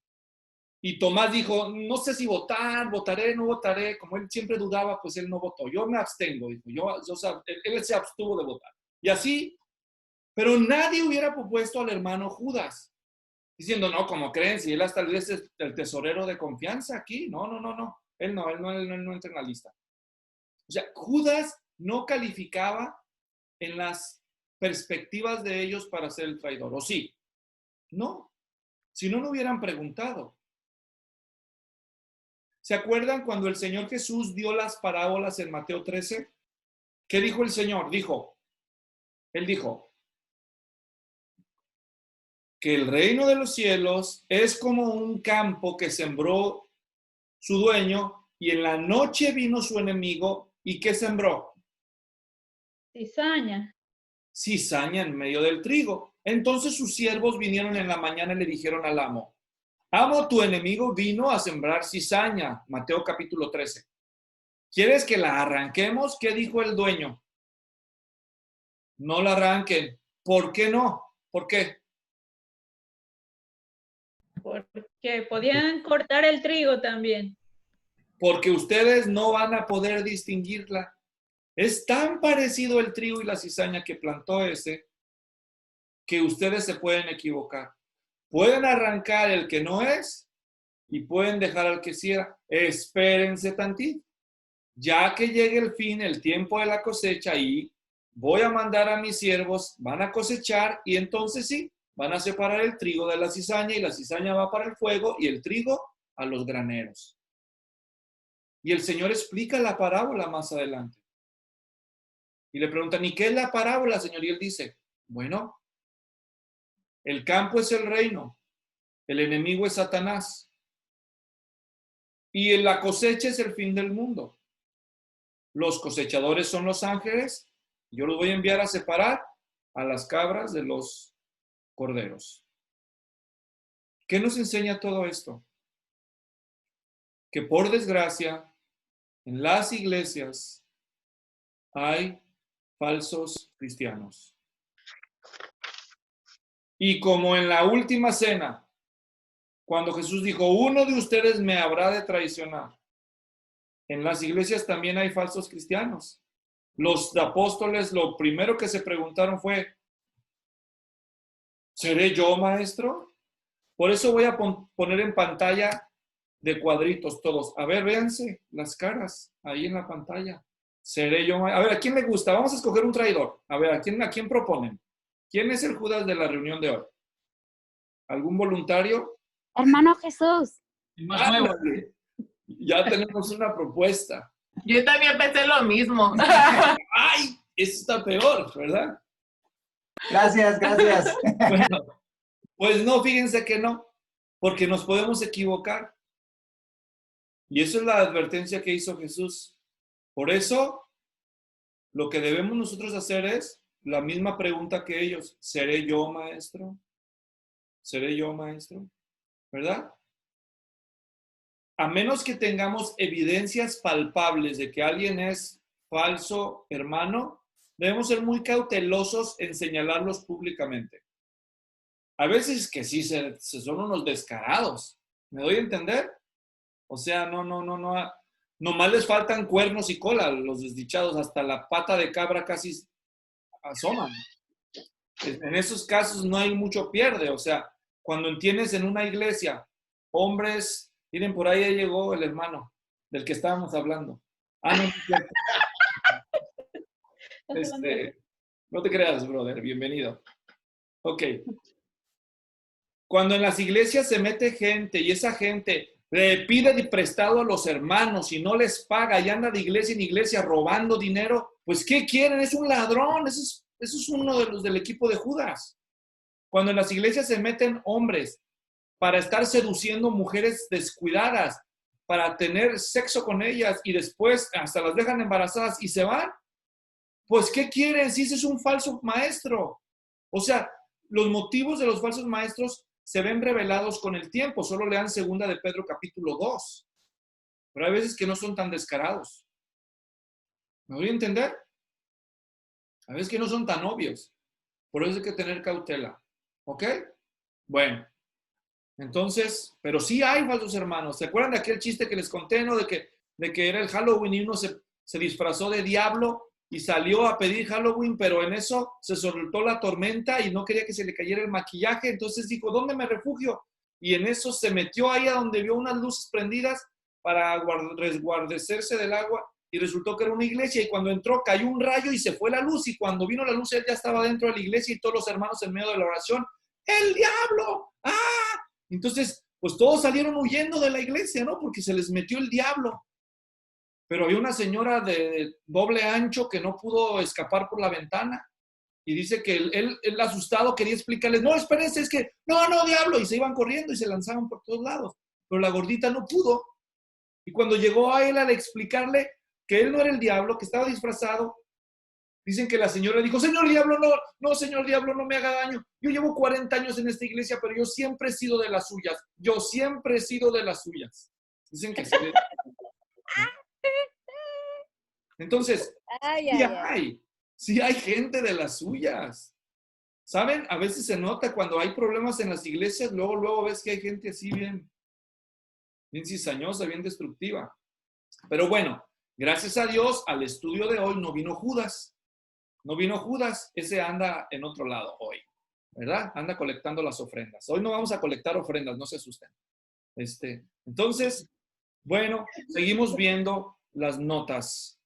Y Tomás dijo, no sé si votar, votaré, no votaré. Como él siempre dudaba, pues él no votó. Yo me abstengo, dijo. Él se abstuvo de votar. Y así, pero nadie hubiera propuesto al hermano Judas, diciendo, no, como creen, si él hasta es el tesorero de confianza aquí. No. Él no entra en la lista. O sea, Judas no calificaba en las perspectivas de ellos para ser el traidor. ¿O sí? No. Si no, no hubieran preguntado. ¿Se acuerdan cuando el Señor Jesús dio las parábolas en Mateo 13? ¿Qué dijo el Señor? Él dijo que el reino de los cielos es como un campo que sembró su dueño y en la noche vino su enemigo y ¿qué sembró? Cizaña. Cizaña en medio del trigo. Entonces sus siervos vinieron en la mañana y le dijeron al amo, amo, tu enemigo vino a sembrar cizaña. Mateo capítulo 13. ¿Quieres que la arranquemos? ¿Qué dijo el dueño? No la arranquen. ¿Por qué no? ¿Por qué? Porque podían cortar el trigo también. Porque ustedes no van a poder distinguirla. Es tan parecido el trigo y la cizaña que plantó ese que ustedes se pueden equivocar. Pueden arrancar el que no es y pueden dejar al que sí era. Espérense tantito. Ya que llegue el fin, el tiempo de la cosecha, y voy a mandar a mis siervos, van a cosechar y entonces sí, van a separar el trigo de la cizaña y la cizaña va para el fuego y el trigo a los graneros. Y el Señor explica la parábola más adelante. Y le preguntan, ¿y qué es la parábola, Señor? Y él dice, bueno, el campo es el reino, el enemigo es Satanás y la cosecha es el fin del mundo. Los cosechadores son los ángeles. Yo los voy a enviar a separar a las cabras de los corderos. ¿Qué nos enseña todo esto? Que por desgracia, en las iglesias hay falsos cristianos. Y como en la última cena, cuando Jesús dijo, uno de ustedes me habrá de traicionar, en las iglesias también hay falsos cristianos. Los apóstoles lo primero que se preguntaron fue, ¿seré yo maestro? Por eso voy a poner en pantalla de cuadritos todos. A ver, véanse las caras ahí en la pantalla. ¿Seré yo maestro? A ver, ¿a quién le gusta? Vamos a escoger un traidor. A ver, ¿a quién proponen? ¿Quién es el Judas de la reunión de hoy? ¿Algún voluntario? Hermano Jesús. El más nuevo. Ya tenemos una propuesta. Yo también pensé lo mismo. ¡Ay! Eso está peor, ¿verdad? Gracias. Bueno, pues no, fíjense que no, porque nos podemos equivocar. Y eso es la advertencia que hizo Jesús. Por eso, lo que debemos nosotros hacer es la misma pregunta que ellos. ¿Seré yo maestro? ¿Seré yo maestro? ¿Verdad? A menos que tengamos evidencias palpables de que alguien es falso hermano, debemos ser muy cautelosos en señalarlos públicamente. A veces que sí, se son unos descarados. ¿Me doy a entender? O sea, no. Nomás les faltan cuernos y cola, los desdichados, hasta la pata de cabra casi asoman. En esos casos no hay mucho pierde. O sea, cuando tienes en una iglesia hombres, miren, por ahí llegó el hermano del que estábamos hablando. No es cierto. No te creas, brother, bienvenido. Ok. Cuando en las iglesias se mete gente y esa gente le pide de prestado a los hermanos y no les paga y anda de iglesia en iglesia robando dinero, pues ¿qué quieren? Es un ladrón, eso es uno de los del equipo de Judas. Cuando en las iglesias se meten hombres para estar seduciendo mujeres descuidadas, para tener sexo con ellas y después hasta las dejan embarazadas y se van, pues ¿qué quieren? Si ese es un falso maestro. O sea, los motivos de los falsos maestros se ven revelados con el tiempo. Solo lean 2 de Pedro capítulo 2. pero hay veces que no son tan descarados. ¿Me voy a entender? A veces que no son tan obvios. Por eso hay que tener cautela. ¿Ok? Bueno. Entonces, pero sí hay falsos hermanos. ¿Se acuerdan de aquel chiste que les conté, no? De que era el Halloween y uno se disfrazó de diablo y salió a pedir Halloween, pero en eso se soltó la tormenta y no quería que se le cayera el maquillaje. Entonces dijo, ¿dónde me refugio? Y en eso se metió ahí a donde vio unas luces prendidas para resguardecerse del agua y resultó que era una iglesia y cuando entró cayó un rayo y se fue la luz y cuando vino la luz él ya estaba dentro de la iglesia y todos los hermanos en medio de la oración, ¡el diablo! ¡Ah! Entonces, pues todos salieron huyendo de la iglesia, ¿no? Porque se les metió el diablo. Pero había una señora de doble ancho que no pudo escapar por la ventana. Y dice que él asustado quería explicarles, no, espérense, es que, no, diablo. Y se iban corriendo y se lanzaban por todos lados. Pero la gordita no pudo. Y cuando llegó a él al explicarle que él no era el diablo, que estaba disfrazado, dicen que la señora dijo, señor diablo, no, señor diablo, no me haga daño. Yo llevo 40 años en esta iglesia, pero yo siempre he sido de las suyas. Yo siempre he sido de las suyas. Dicen que sí. Entonces, sí hay gente de las suyas. ¿Saben? A veces se nota cuando hay problemas en las iglesias, luego ves que hay gente así bien cizañosa, bien destructiva. Pero bueno, gracias a Dios, al estudio de hoy no vino Judas. No vino Judas, ese anda en otro lado hoy, ¿verdad? Anda colectando las ofrendas. Hoy no vamos a colectar ofrendas, no se asusten. Entonces, bueno, seguimos viendo las notas.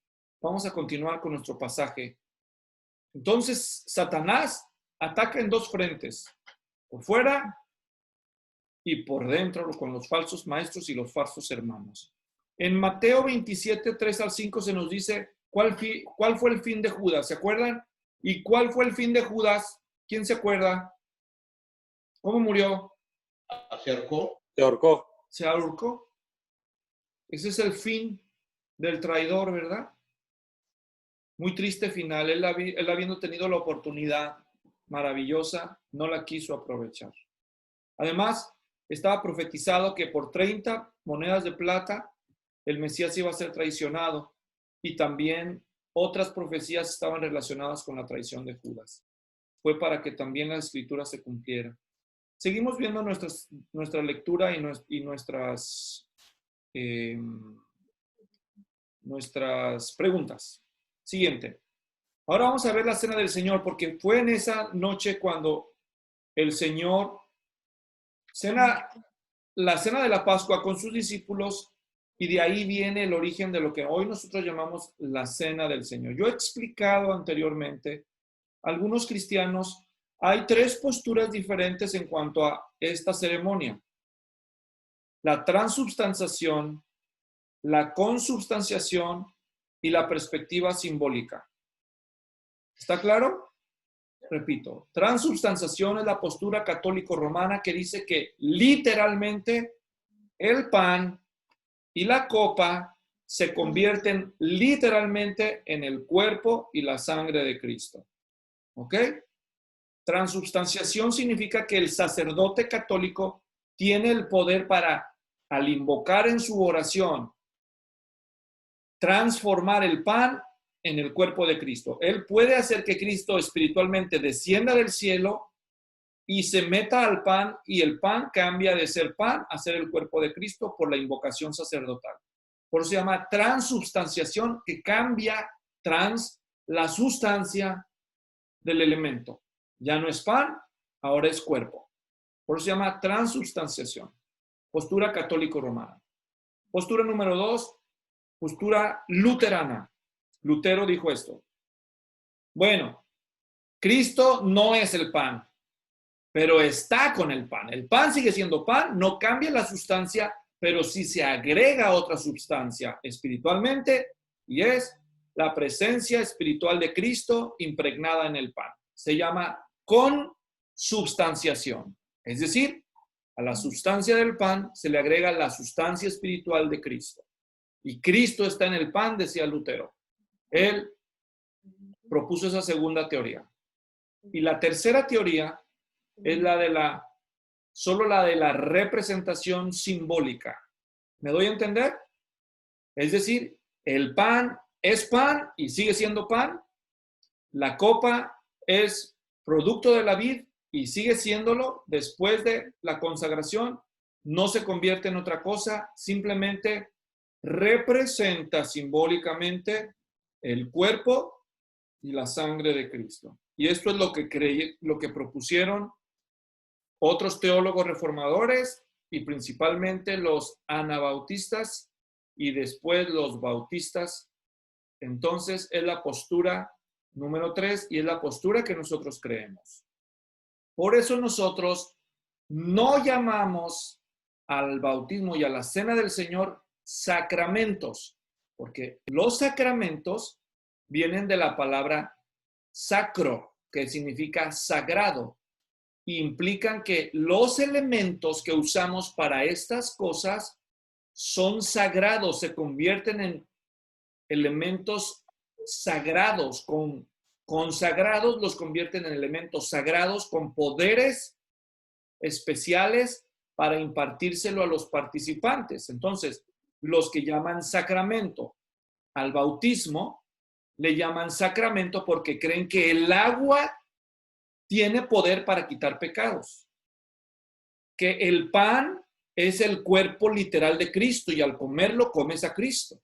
Vamos a continuar con nuestro pasaje. Entonces, Satanás ataca en dos frentes, por fuera y por dentro, con los falsos maestros y los falsos hermanos. En Mateo 27, 3 al 5 se nos dice cuál fue el fin de Judas, ¿se acuerdan? ¿Y cuál fue el fin de Judas? ¿Quién se acuerda? ¿Cómo murió? Se ahorcó. ¿Se ahorcó? Ese es el fin del traidor, ¿verdad? Muy triste final. Él habiendo tenido la oportunidad maravillosa, no la quiso aprovechar. Además, estaba profetizado que por 30 monedas de plata el Mesías iba a ser traicionado y también otras profecías estaban relacionadas con la traición de Judas. Fue para que también la escritura se cumpliera. Seguimos viendo nuestra lectura y nuestras preguntas. Siguiente. Ahora vamos a ver la cena del Señor, porque fue en esa noche cuando el Señor la cena de la Pascua con sus discípulos, y de ahí viene el origen de lo que hoy nosotros llamamos la cena del Señor. Yo he explicado anteriormente, algunos cristianos, hay 3 posturas diferentes en cuanto a esta ceremonia: la transubstanciación, la consubstanciación y la perspectiva simbólica. ¿Está claro? Repito, transubstanciación es la postura católico-romana que dice que literalmente el pan y la copa se convierten literalmente en el cuerpo y la sangre de Cristo. ¿Ok? Transubstanciación significa que el sacerdote católico tiene el poder para, al invocar en su oración, transformar el pan en el cuerpo de Cristo. Él puede hacer que Cristo espiritualmente descienda del cielo y se meta al pan, y el pan cambia de ser pan a ser el cuerpo de Cristo por la invocación sacerdotal. Por eso se llama transubstanciación, que cambia la sustancia del elemento. Ya no es pan, ahora es cuerpo. Por eso se llama transubstanciación. Postura católico-romana. Postura número 2, postura luterana. Lutero dijo esto: bueno, Cristo no es el pan, pero está con el pan. El pan sigue siendo pan, no cambia la sustancia, pero sí se agrega otra sustancia espiritualmente, y es la presencia espiritual de Cristo impregnada en el pan. Se llama consubstanciación. Es decir, a la sustancia del pan se le agrega la sustancia espiritual de Cristo. Y Cristo está en el pan, decía Lutero. Él propuso esa segunda teoría. Y la tercera teoría es solo la de la representación simbólica. ¿Me doy a entender? Es decir, el pan es pan y sigue siendo pan. La copa es producto de la vid y sigue siéndolo después de la consagración. No se convierte en otra cosa, simplemente representa simbólicamente el cuerpo y la sangre de Cristo. Y esto es lo que propusieron otros teólogos reformadores y principalmente los anabautistas y después los bautistas. Entonces es la postura número 3 y es la postura que nosotros creemos. Por eso nosotros no llamamos al bautismo y a la cena del Señor sacramentos, porque los sacramentos vienen de la palabra sacro, que significa sagrado, e implican que los elementos que usamos para estas cosas son sagrados, se convierten en elementos sagrados, consagrados los convierten en elementos sagrados con poderes especiales para impartírselo a los participantes. Entonces, los que llaman sacramento al bautismo, le llaman sacramento porque creen que el agua tiene poder para quitar pecados, que el pan es el cuerpo literal de Cristo y al comerlo comes a Cristo,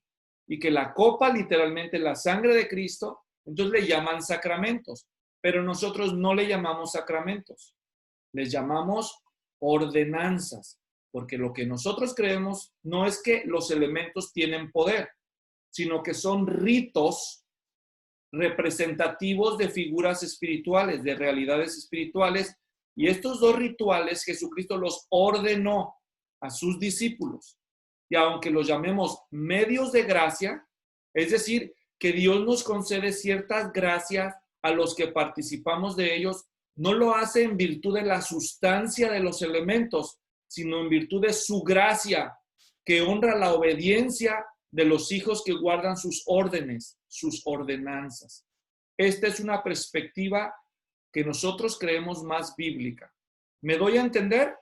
y que la copa literalmente es la sangre de Cristo, entonces le llaman sacramentos, pero nosotros no le llamamos sacramentos, les llamamos ordenanzas, porque lo que nosotros creemos no es que los elementos tienen poder, sino que son ritos representativos de figuras espirituales, de realidades espirituales, y estos dos rituales Jesucristo los ordenó a sus discípulos. Y aunque los llamemos medios de gracia, es decir, que Dios nos concede ciertas gracias a los que participamos de ellos, no lo hace en virtud de la sustancia de los elementos, sino en virtud de su gracia, que honra la obediencia de los hijos que guardan sus órdenes, sus ordenanzas. Esta es una perspectiva que nosotros creemos más bíblica. ¿Me doy a entender?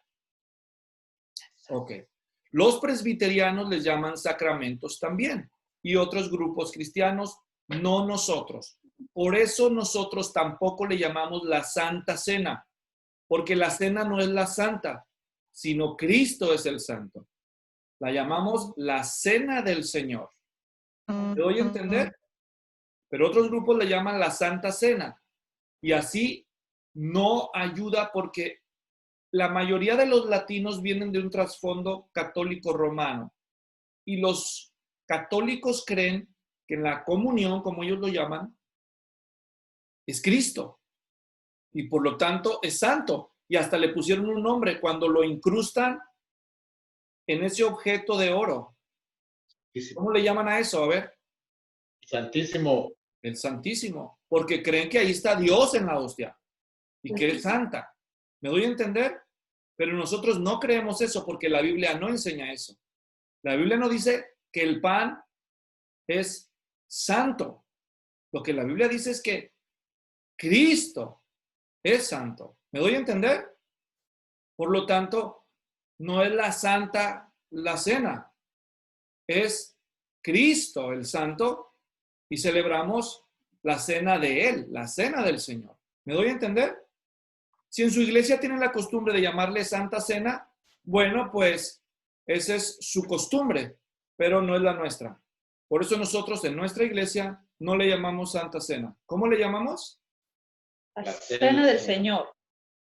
Ok. Los presbiterianos les llaman sacramentos también y otros grupos cristianos, no nosotros. Por eso nosotros tampoco le llamamos la Santa Cena, porque la cena no es la santa, sino Cristo es el santo. La llamamos la Cena del Señor. ¿Me doy a entender? Pero otros grupos le llaman la Santa Cena y así no ayuda porque la mayoría de los latinos vienen de un trasfondo católico romano y los católicos creen que en la comunión, como ellos lo llaman, es Cristo y por lo tanto es santo y hasta le pusieron un nombre cuando lo incrustan en ese objeto de oro. ¿Cómo le llaman a eso? A ver. Santísimo. El Santísimo, porque creen que ahí está Dios en la hostia y que es santa. ¿Me doy a entender? Pero nosotros no creemos eso porque la Biblia no enseña eso. La Biblia no dice que el pan es santo. Lo que la Biblia dice es que Cristo es santo. ¿Me doy a entender? Por lo tanto, no es la santa la cena. Es Cristo el santo y celebramos la cena de Él, la cena del Señor. ¿Me doy a entender? Si en su iglesia tienen la costumbre de llamarle Santa Cena, bueno, pues esa es su costumbre, pero no es la nuestra. Por eso nosotros en nuestra iglesia no le llamamos Santa Cena. ¿Cómo le llamamos? La Cena del Señor.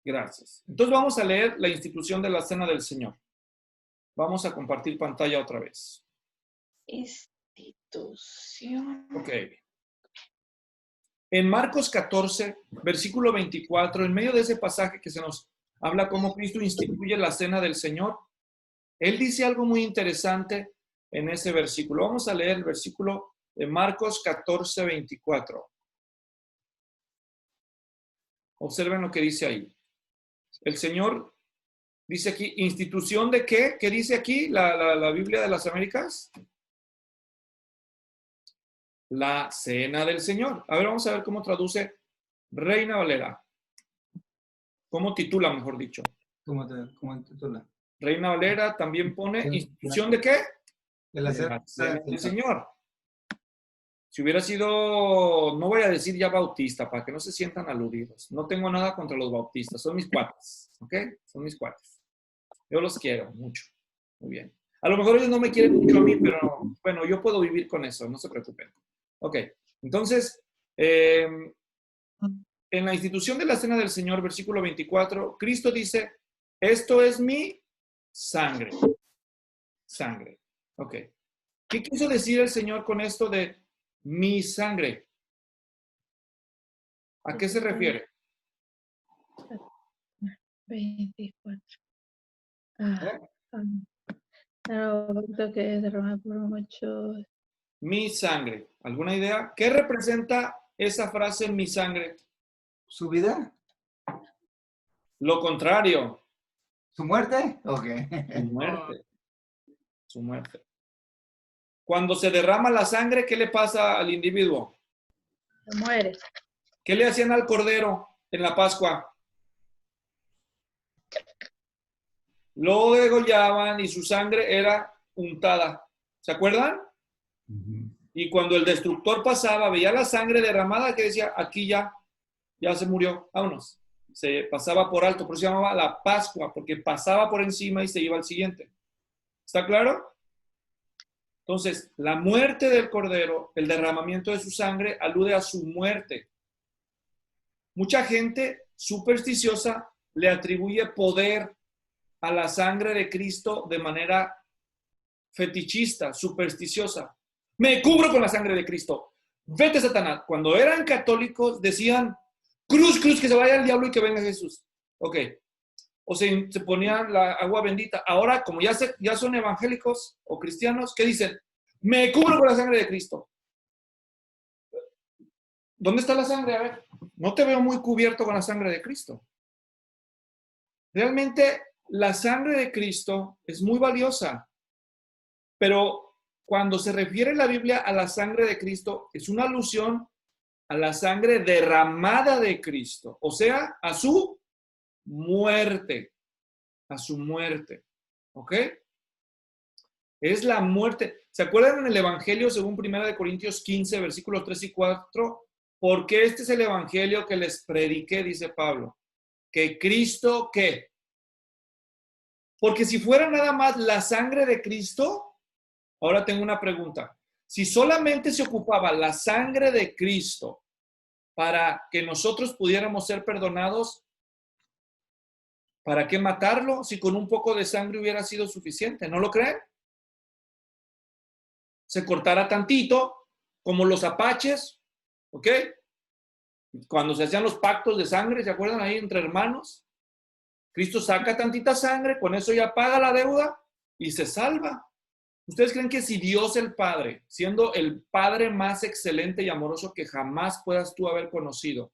Gracias. Entonces vamos a leer la institución de la Cena del Señor. Vamos a compartir pantalla otra vez. Institución. Ok. En Marcos 14, versículo 24, en medio de ese pasaje que se nos habla cómo Cristo instituye la Cena del Señor, Él dice algo muy interesante en ese versículo. Vamos a leer el versículo de Marcos 14, 24. Observen lo que dice ahí. El Señor dice aquí, ¿institución de qué? ¿Qué dice aquí la Biblia de las Américas? La Cena del Señor. A ver, vamos a ver cómo traduce Reina Valera. ¿Cómo titula, mejor dicho? ¿Cómo titula? Reina Valera también pone institución de qué? De la de la cena cena del del Señor. Señor. Si hubiera sido, no voy a decir ya bautista, para que no se sientan aludidos. No tengo nada contra los bautistas, son mis cuates, ¿ok? Son mis cuates. Yo los quiero mucho. Muy bien. A lo mejor ellos no me quieren mucho a mí, pero bueno, yo puedo vivir con eso, no se preocupen. Ok, entonces, en la institución de la Cena del Señor, versículo 24, Cristo dice, esto es mi sangre. Sangre. Ok. ¿Qué quiso decir el Señor con esto de mi sangre? ¿A qué se refiere? 24. ¿Eh? Que es derramado por muchos. Mi sangre. ¿Alguna idea? ¿Qué representa esa frase mi sangre? ¿Su vida? Lo contrario, ¿Su muerte? Ok. su muerte. Su muerte. Cuando se derrama la sangre, ¿qué le pasa al individuo? Se muere. ¿Qué le hacían al cordero en la Pascua? Lo degollaban y su sangre era untada. ¿Se acuerdan? Y cuando el destructor pasaba, veía la sangre derramada que decía, aquí ya se murió, vámonos. Se pasaba por alto, por eso se llamaba la Pascua, porque pasaba por encima y se iba al siguiente. ¿Está claro? Entonces, la muerte del cordero, el derramamiento de su sangre, alude a su muerte. Mucha gente supersticiosa le atribuye poder a la sangre de Cristo de manera fetichista, supersticiosa. Me cubro con la sangre de Cristo. Vete, Satanás. Cuando eran católicos decían, cruz, cruz, que se vaya el diablo y que venga Jesús. Ok. O se ponían la agua bendita. Ahora, como ya son evangélicos o cristianos, ¿qué dicen? Me cubro con la sangre de Cristo. ¿Dónde está la sangre? A ver, no te veo muy cubierto con la sangre de Cristo. Realmente, la sangre de Cristo es muy valiosa, pero cuando se refiere la Biblia a la sangre de Cristo, es una alusión a la sangre derramada de Cristo, o sea, a su muerte, ¿ok? Es la muerte. ¿Se acuerdan en el Evangelio según 1 Corintios 15, versículos 3 y 4? Porque este es el Evangelio que les prediqué, dice Pablo. Que Cristo, ¿qué? Porque si fuera nada más la sangre de Cristo, ahora tengo una pregunta. Si solamente se ocupaba la sangre de Cristo para que nosotros pudiéramos ser perdonados, ¿para qué matarlo si con un poco de sangre hubiera sido suficiente? ¿No lo creen? Se cortara tantito, como los apaches, ¿ok? Cuando se hacían los pactos de sangre, ¿se acuerdan ahí entre hermanos? Cristo saca tantita sangre, con eso ya paga la deuda y se salva. ¿Ustedes creen que si Dios el Padre, siendo el Padre más excelente y amoroso que jamás puedas tú haber conocido,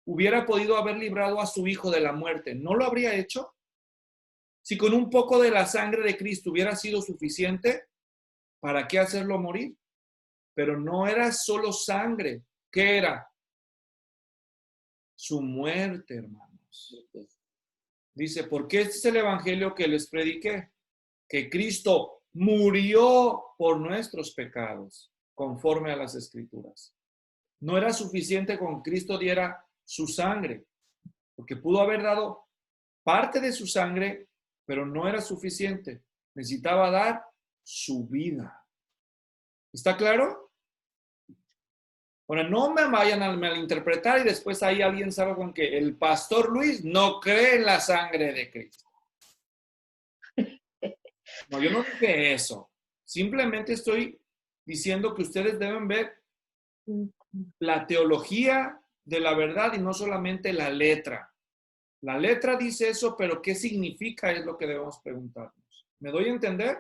hubiera podido haber librado a su Hijo de la muerte, ¿no lo habría hecho? Si con un poco de la sangre de Cristo hubiera sido suficiente, ¿para qué hacerlo morir? Pero no era solo sangre. ¿Qué era? Su muerte, hermanos. Dice, porque este es el evangelio que les prediqué, que Cristo murió por nuestros pecados, conforme a las Escrituras. No era suficiente con que Cristo diera su sangre, porque pudo haber dado parte de su sangre, pero no era suficiente. Necesitaba dar su vida. ¿Está claro? Ahora, no me vayan a malinterpretar y después ahí alguien sabe con que el pastor Luis no cree en la sangre de Cristo. No, yo no dije eso. Simplemente estoy diciendo que ustedes deben ver la teología de la verdad y no solamente la letra. La letra dice eso, pero ¿qué significa? Es lo que debemos preguntarnos. ¿Me doy a entender?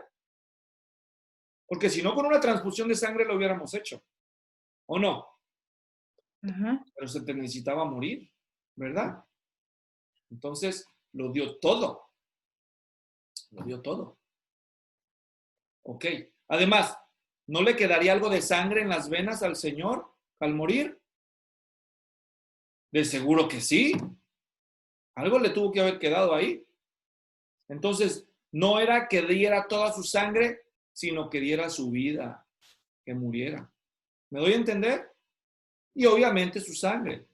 Porque si no, con una transfusión de sangre lo hubiéramos hecho. ¿O no? Pero se te necesitaba morir, ¿verdad? Entonces, lo dio todo. Lo dio todo. Ok. Además, ¿no le quedaría algo de sangre en las venas al Señor al morir? De seguro que sí. Algo le tuvo que haber quedado ahí. Entonces, no era que diera toda su sangre sino que diera su vida, que muriera. ¿Me doy a entender? Y obviamente su sangre.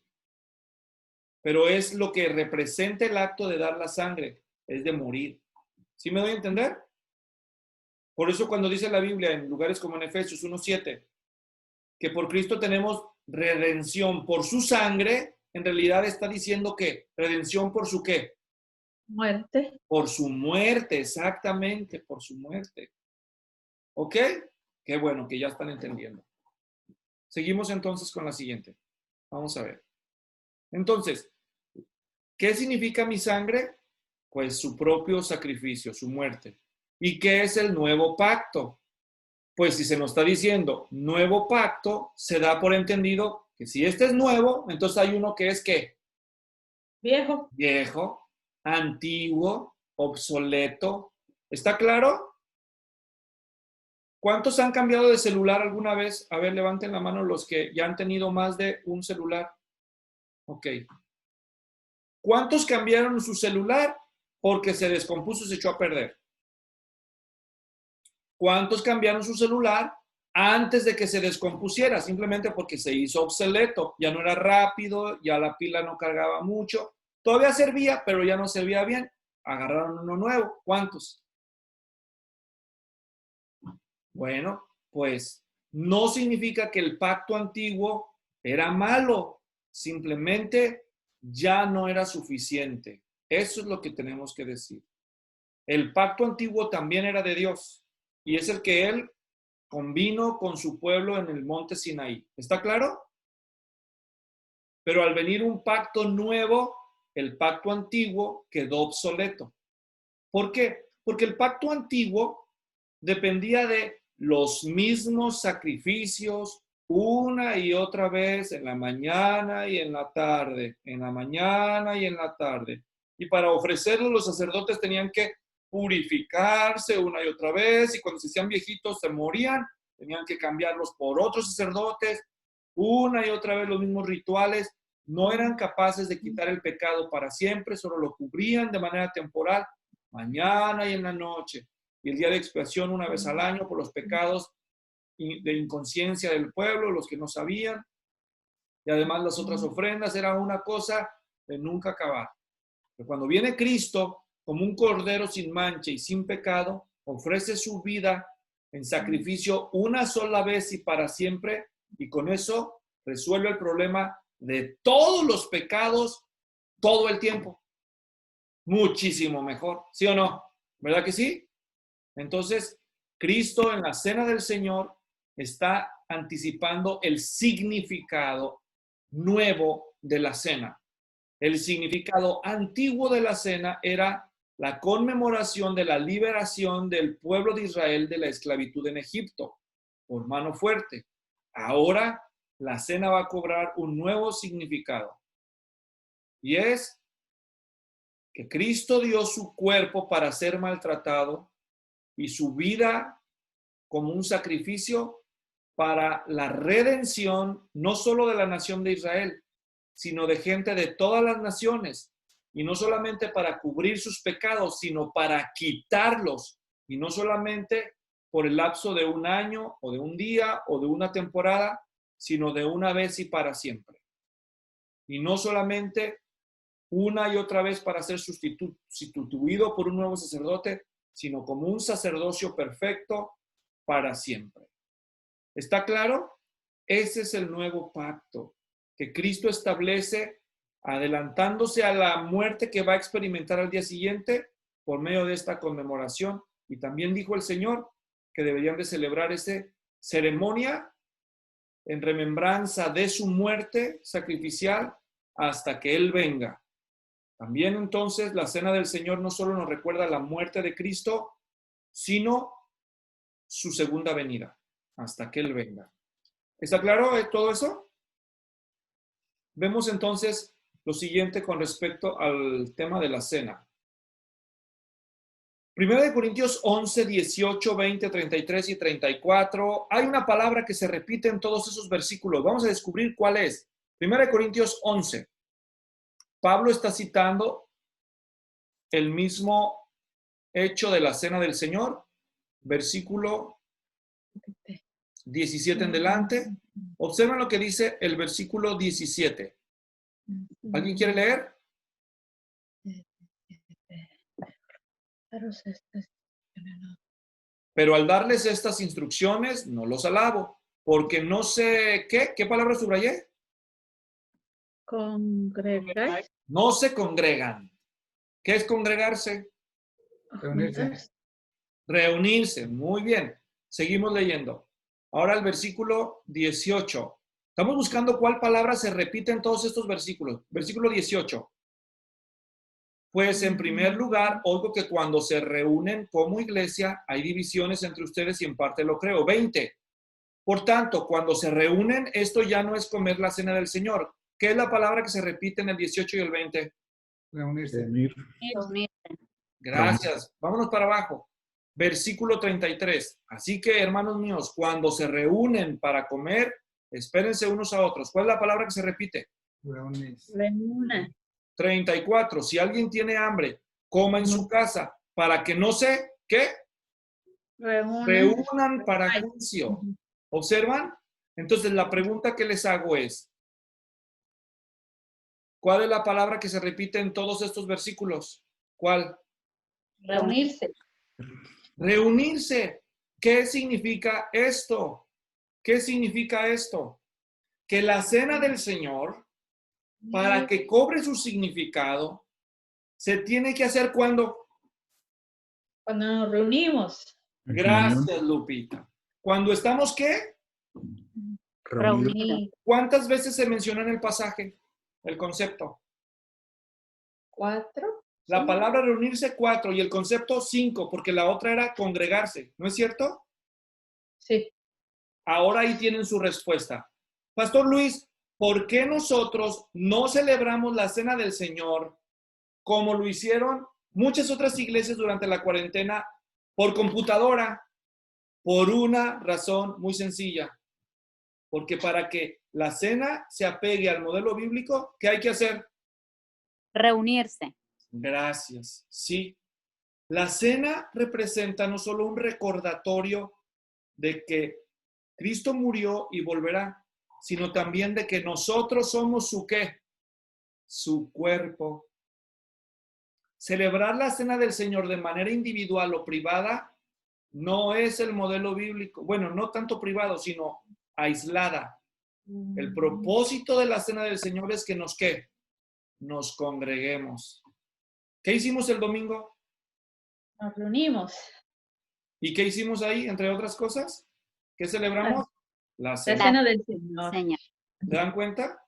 Pero es lo que representa el acto de dar la sangre, es de morir. ¿Sí me doy a entender? Por eso cuando dice la Biblia en lugares como en Efesios 1:7, que por Cristo tenemos redención por su sangre, en realidad está diciendo que redención por su ¿qué? Muerte. Por su muerte, exactamente, por su muerte. ¿Ok? Qué bueno que ya están entendiendo. Seguimos entonces con la siguiente. Vamos a ver. Entonces, ¿qué significa mi sangre? Pues su propio sacrificio, su muerte. ¿Y qué es el nuevo pacto? Pues si se nos está diciendo nuevo pacto, se da por entendido que si este es nuevo, entonces hay uno que es ¿qué? Viejo. Viejo, antiguo, obsoleto. ¿Está claro? ¿Cuántos han cambiado de celular alguna vez? A ver, levanten la mano los que ya han tenido más de un celular. Ok. ¿Cuántos cambiaron su celular porque se descompuso y se echó a perder? ¿Cuántos cambiaron su celular antes de que se descompusiera? Simplemente porque se hizo obsoleto. Ya no era rápido, ya la pila no cargaba mucho. Todavía servía, pero ya no servía bien. Agarraron uno nuevo. ¿Cuántos? Bueno, pues no significa que el pacto antiguo era malo. Simplemente ya no era suficiente. Eso es lo que tenemos que decir. El pacto antiguo también era de Dios y es el que Él convino con su pueblo en el monte Sinaí. ¿Está claro? Pero al venir un pacto nuevo, el pacto antiguo quedó obsoleto. ¿Por qué? Porque el pacto antiguo dependía de los mismos sacrificios una y otra vez en la mañana y en la tarde, en la mañana y en la tarde. Y para ofrecerlo los sacerdotes tenían que purificarse una y otra vez, y cuando se hacían viejitos se morían, tenían que cambiarlos por otros sacerdotes, una y otra vez los mismos rituales. No eran capaces de quitar el pecado para siempre, solo lo cubrían de manera temporal, mañana y en la noche, y el día de expiación una vez al año por los pecados de inconsciencia del pueblo, los que no sabían, y además las otras ofrendas era una cosa de nunca acabar. Pero cuando viene Cristo, como un cordero sin mancha y sin pecado, ofrece su vida en sacrificio una sola vez y para siempre, y con eso resuelve el problema de todos los pecados todo el tiempo. Muchísimo mejor, ¿sí o no? ¿Verdad que sí? Entonces, Cristo en la cena del Señor está anticipando el significado nuevo de la cena. El significado antiguo de la cena era la conmemoración de la liberación del pueblo de Israel de la esclavitud en Egipto por mano fuerte. Ahora la cena va a cobrar un nuevo significado. Y es que Cristo dio su cuerpo para ser maltratado y su vida como un sacrificio para la redención, no solo de la nación de Israel, sino de gente de todas las naciones. Y no solamente para cubrir sus pecados, sino para quitarlos. Y no solamente por el lapso de un año, o de un día, o de una temporada, sino de una vez y para siempre. Y no solamente una y otra vez para ser sustituido por un nuevo sacerdote, sino como un sacerdocio perfecto para siempre. ¿Está claro? Ese es el nuevo pacto que Cristo establece adelantándose a la muerte que va a experimentar al día siguiente por medio de esta conmemoración. Y también dijo el Señor que deberían de celebrar esa ceremonia en remembranza de su muerte sacrificial hasta que Él venga. También entonces la cena del Señor no solo nos recuerda la muerte de Cristo, sino su segunda venida, hasta que Él venga. ¿Está claro todo eso? Vemos entonces lo siguiente con respecto al tema de la cena. 1 Corintios 11, 18, 20, 33 y 34. Hay una palabra que se repite en todos esos versículos. Vamos a descubrir cuál es. 1 Corintios 11. Pablo está citando el mismo hecho de la cena del Señor, versículo 17 en delante. Observen lo que dice el versículo 17. ¿Alguien quiere leer? Pero al darles estas instrucciones, no los alabo, porque no sé, ¿qué palabra subrayé? Congregar. No se congregan. ¿Qué es congregarse? Reunirse. Reunirse. Muy bien. Seguimos leyendo. Ahora el versículo 18. Estamos buscando cuál palabra se repite en todos estos versículos. Versículo 18. Pues en primer lugar, oigo que cuando se reúnen como iglesia, hay divisiones entre ustedes y en parte lo creo. 20. Por tanto, cuando se reúnen, esto ya no es comer la cena del Señor. ¿Qué es la palabra que se repite en el 18 y el 20? Reunirse. Reunirse. Gracias. Vámonos para abajo. Versículo 33. Así que, hermanos míos, cuando se reúnen para comer, espérense unos a otros. ¿Cuál es la palabra que se repite? Reunirse. Reúna. 34. Si alguien tiene hambre, coma en su casa, para que no se, ¿qué? Reúnan para juicio. ¿Observan? Entonces, la pregunta que les hago es, ¿cuál es la palabra que se repite en todos estos versículos? ¿Cuál? Reunirse. Reunirse. ¿Qué significa esto? ¿Qué significa esto? Que la cena del Señor, para que cobre su significado, se tiene que hacer ¿cuándo? Cuando nos reunimos. Gracias, Lupita. ¿Cuándo estamos qué? Reunir. ¿Cuántas veces se menciona en el pasaje el concepto? 4. La palabra reunirse 4 y el concepto 5, porque la otra era congregarse, ¿no es cierto? Sí. Ahora ahí tienen su respuesta. Pastor Luis, ¿por qué nosotros no celebramos la Cena del Señor como lo hicieron muchas otras iglesias durante la cuarentena por computadora? Por una razón muy sencilla. Porque para que la cena se apegue al modelo bíblico, ¿qué hay que hacer? Reunirse. Gracias. Sí. La cena representa no solo un recordatorio de que Cristo murió y volverá, sino también de que nosotros somos su ¿qué? Su cuerpo. Celebrar la cena del Señor de manera individual o privada no es el modelo bíblico. Bueno, no tanto privado, sino aislada. El propósito de la cena del Señor es que nos ¿qué? Nos congreguemos. ¿Qué hicimos el domingo? Nos reunimos. ¿Y qué hicimos ahí, entre otras cosas? ¿Qué celebramos? La La cena. cena del Señor. Señor. ¿Se dan cuenta?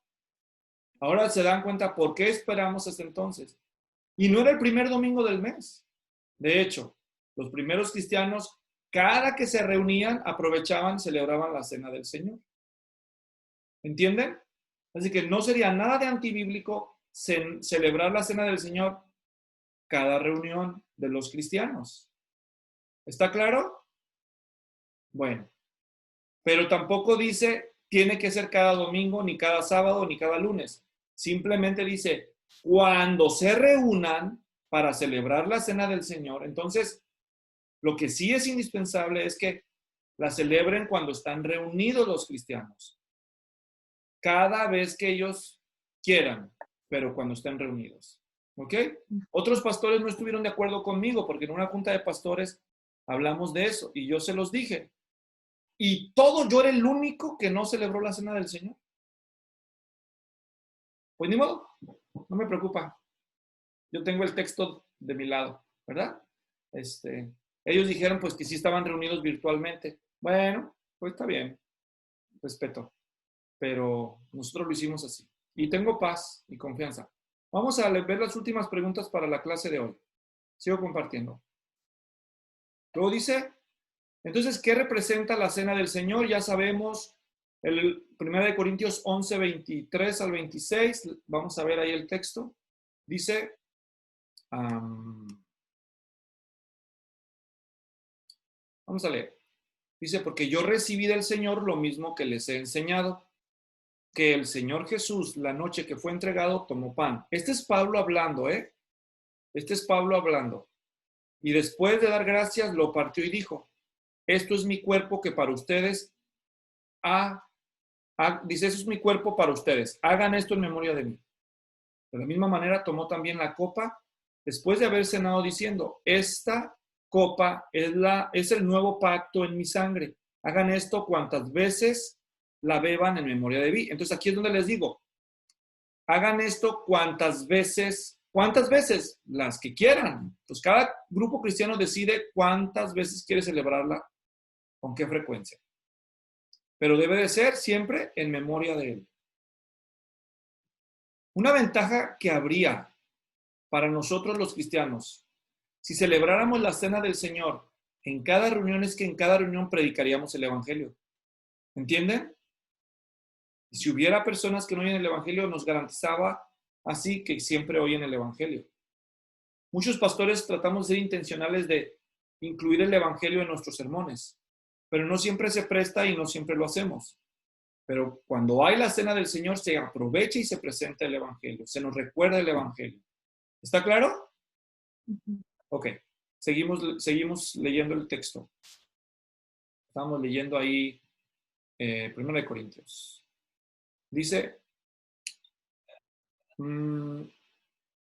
Ahora se dan cuenta por qué esperamos hasta entonces. Y no era el primer domingo del mes. De hecho, los primeros cristianos, cada que se reunían, aprovechaban, celebraban la cena del Señor. ¿Entienden? Así que no sería nada de antibíblico celebrar la cena del Señor cada reunión de los cristianos. ¿Está claro? Bueno, pero tampoco dice tiene que ser cada domingo, ni cada sábado, ni cada lunes. Simplemente dice cuando se reúnan para celebrar la cena del Señor. Entonces, lo que sí es indispensable es que la celebren cuando están reunidos los cristianos. Cada vez que ellos quieran, pero cuando estén reunidos. ¿Ok? Otros pastores no estuvieron de acuerdo conmigo porque en una junta de pastores hablamos de eso y yo se los dije. Y yo era el único que no celebró la cena del Señor. Pues ni modo, no me preocupa. Yo tengo el texto de mi lado, ¿verdad? Ellos dijeron pues que sí estaban reunidos virtualmente. Bueno, pues está bien, respeto. Pero nosotros lo hicimos así. Y tengo paz y confianza. Vamos a ver las últimas preguntas para la clase de hoy. Sigo compartiendo. Luego dice, entonces, ¿qué representa la cena del Señor? Ya sabemos, el 1 Corintios 11, 23 al 26. Vamos a ver ahí el texto. Dice, vamos a leer. Dice, porque yo recibí del Señor lo mismo que les he enseñado, que el Señor Jesús, la noche que fue entregado, tomó pan. Este es Pablo hablando, Este es Pablo hablando. Y después de dar gracias, lo partió y dijo, esto es mi cuerpo que para ustedes dice, eso es mi cuerpo para ustedes. Hagan esto en memoria de mí. De la misma manera tomó también la copa después de haber cenado diciendo, esta copa es el nuevo pacto en mi sangre. Hagan esto cuantas veces la beban en memoria de mí. Entonces aquí es donde les digo, hagan esto cuantas veces, las que quieran. Pues cada grupo cristiano decide cuántas veces quiere celebrarla, con qué frecuencia. Pero debe de ser siempre en memoria de él. Una ventaja que habría para nosotros los cristianos, si celebráramos la cena del Señor en cada reunión, es que en cada reunión predicaríamos el Evangelio. ¿Entienden? Y si hubiera personas que no oyen el Evangelio, nos garantizaba así que siempre oyen el Evangelio. Muchos pastores tratamos de ser intencionales de incluir el Evangelio en nuestros sermones, pero no siempre se presta y no siempre lo hacemos. Pero cuando hay la cena del Señor, se aprovecha y se presenta el Evangelio, se nos recuerda el Evangelio. ¿Está claro? Ok, seguimos leyendo el texto. Estamos leyendo ahí 1 de Corintios. Dice,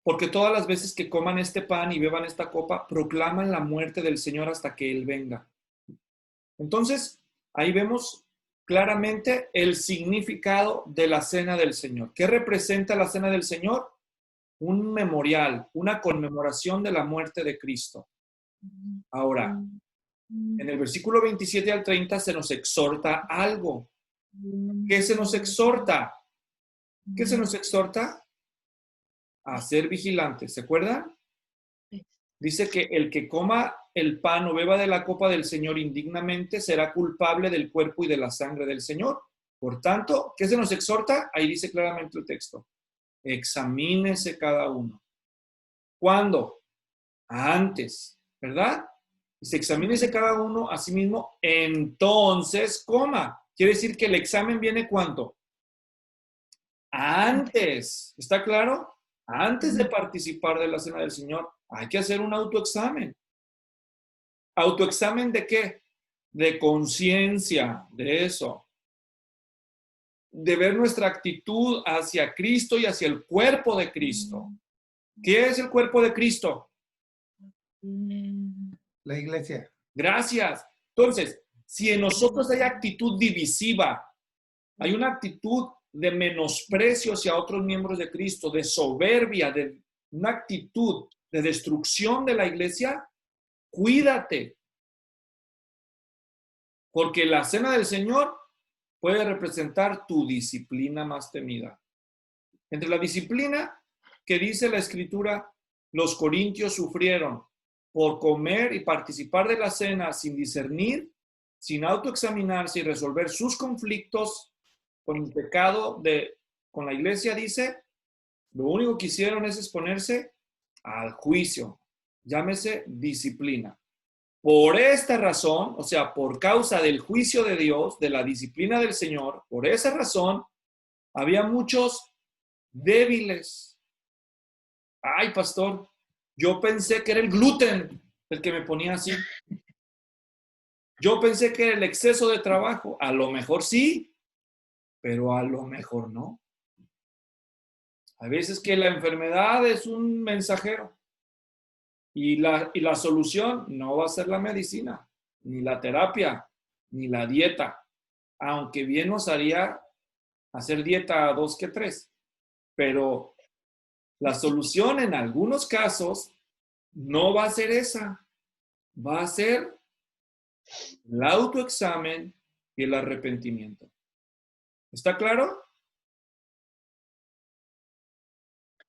porque todas las veces que coman este pan y beban esta copa, proclaman la muerte del Señor hasta que Él venga. Entonces, ahí vemos claramente el significado de la cena del Señor. ¿Qué representa la cena del Señor? Un memorial, una conmemoración de la muerte de Cristo. Ahora, en el versículo 27 al 30 se nos exhorta algo. ¿Qué se nos exhorta? ¿Qué se nos exhorta? A ser vigilantes. ¿Se acuerdan? Dice que el que coma el pan o beba de la copa del Señor indignamente será culpable del cuerpo y de la sangre del Señor. Por tanto, ¿qué se nos exhorta? Ahí dice claramente el texto. Examínese cada uno. ¿Cuándo? Antes, ¿verdad? Dice, examínese cada uno a sí mismo, entonces coma. Quiere decir que el examen viene ¿cuándo? Antes. ¿Está claro? Antes de participar de la cena del Señor, hay que hacer un autoexamen. ¿Autoexamen de qué? De conciencia, de eso. De ver nuestra actitud hacia Cristo y hacia el cuerpo de Cristo. ¿Qué es el cuerpo de Cristo? La iglesia. Gracias. Entonces, si en nosotros hay actitud divisiva, hay una actitud de menosprecio hacia otros miembros de Cristo, de soberbia, de una actitud de destrucción de la iglesia, cuídate. Porque la cena del Señor puede representar tu disciplina más temida. Entre la disciplina que dice la Escritura, los corintios sufrieron por comer y participar de la cena sin discernir, sin autoexaminarse y resolver sus conflictos con el pecado con la iglesia, dice, lo único que hicieron es exponerse al juicio, llámese disciplina. Por esta razón, o sea, por causa del juicio de Dios, de la disciplina del Señor, por esa razón, había muchos débiles. Ay, pastor, yo pensé que era el gluten el que me ponía así. Yo pensé que era el exceso de trabajo. A lo mejor sí, pero a lo mejor no. A veces que la enfermedad es un mensajero y la solución no va a ser la medicina, ni la terapia, ni la dieta, aunque bien nos haría hacer dieta 2 que 3, pero la solución en algunos casos no va a ser esa, va a ser el autoexamen y el arrepentimiento. ¿Está claro?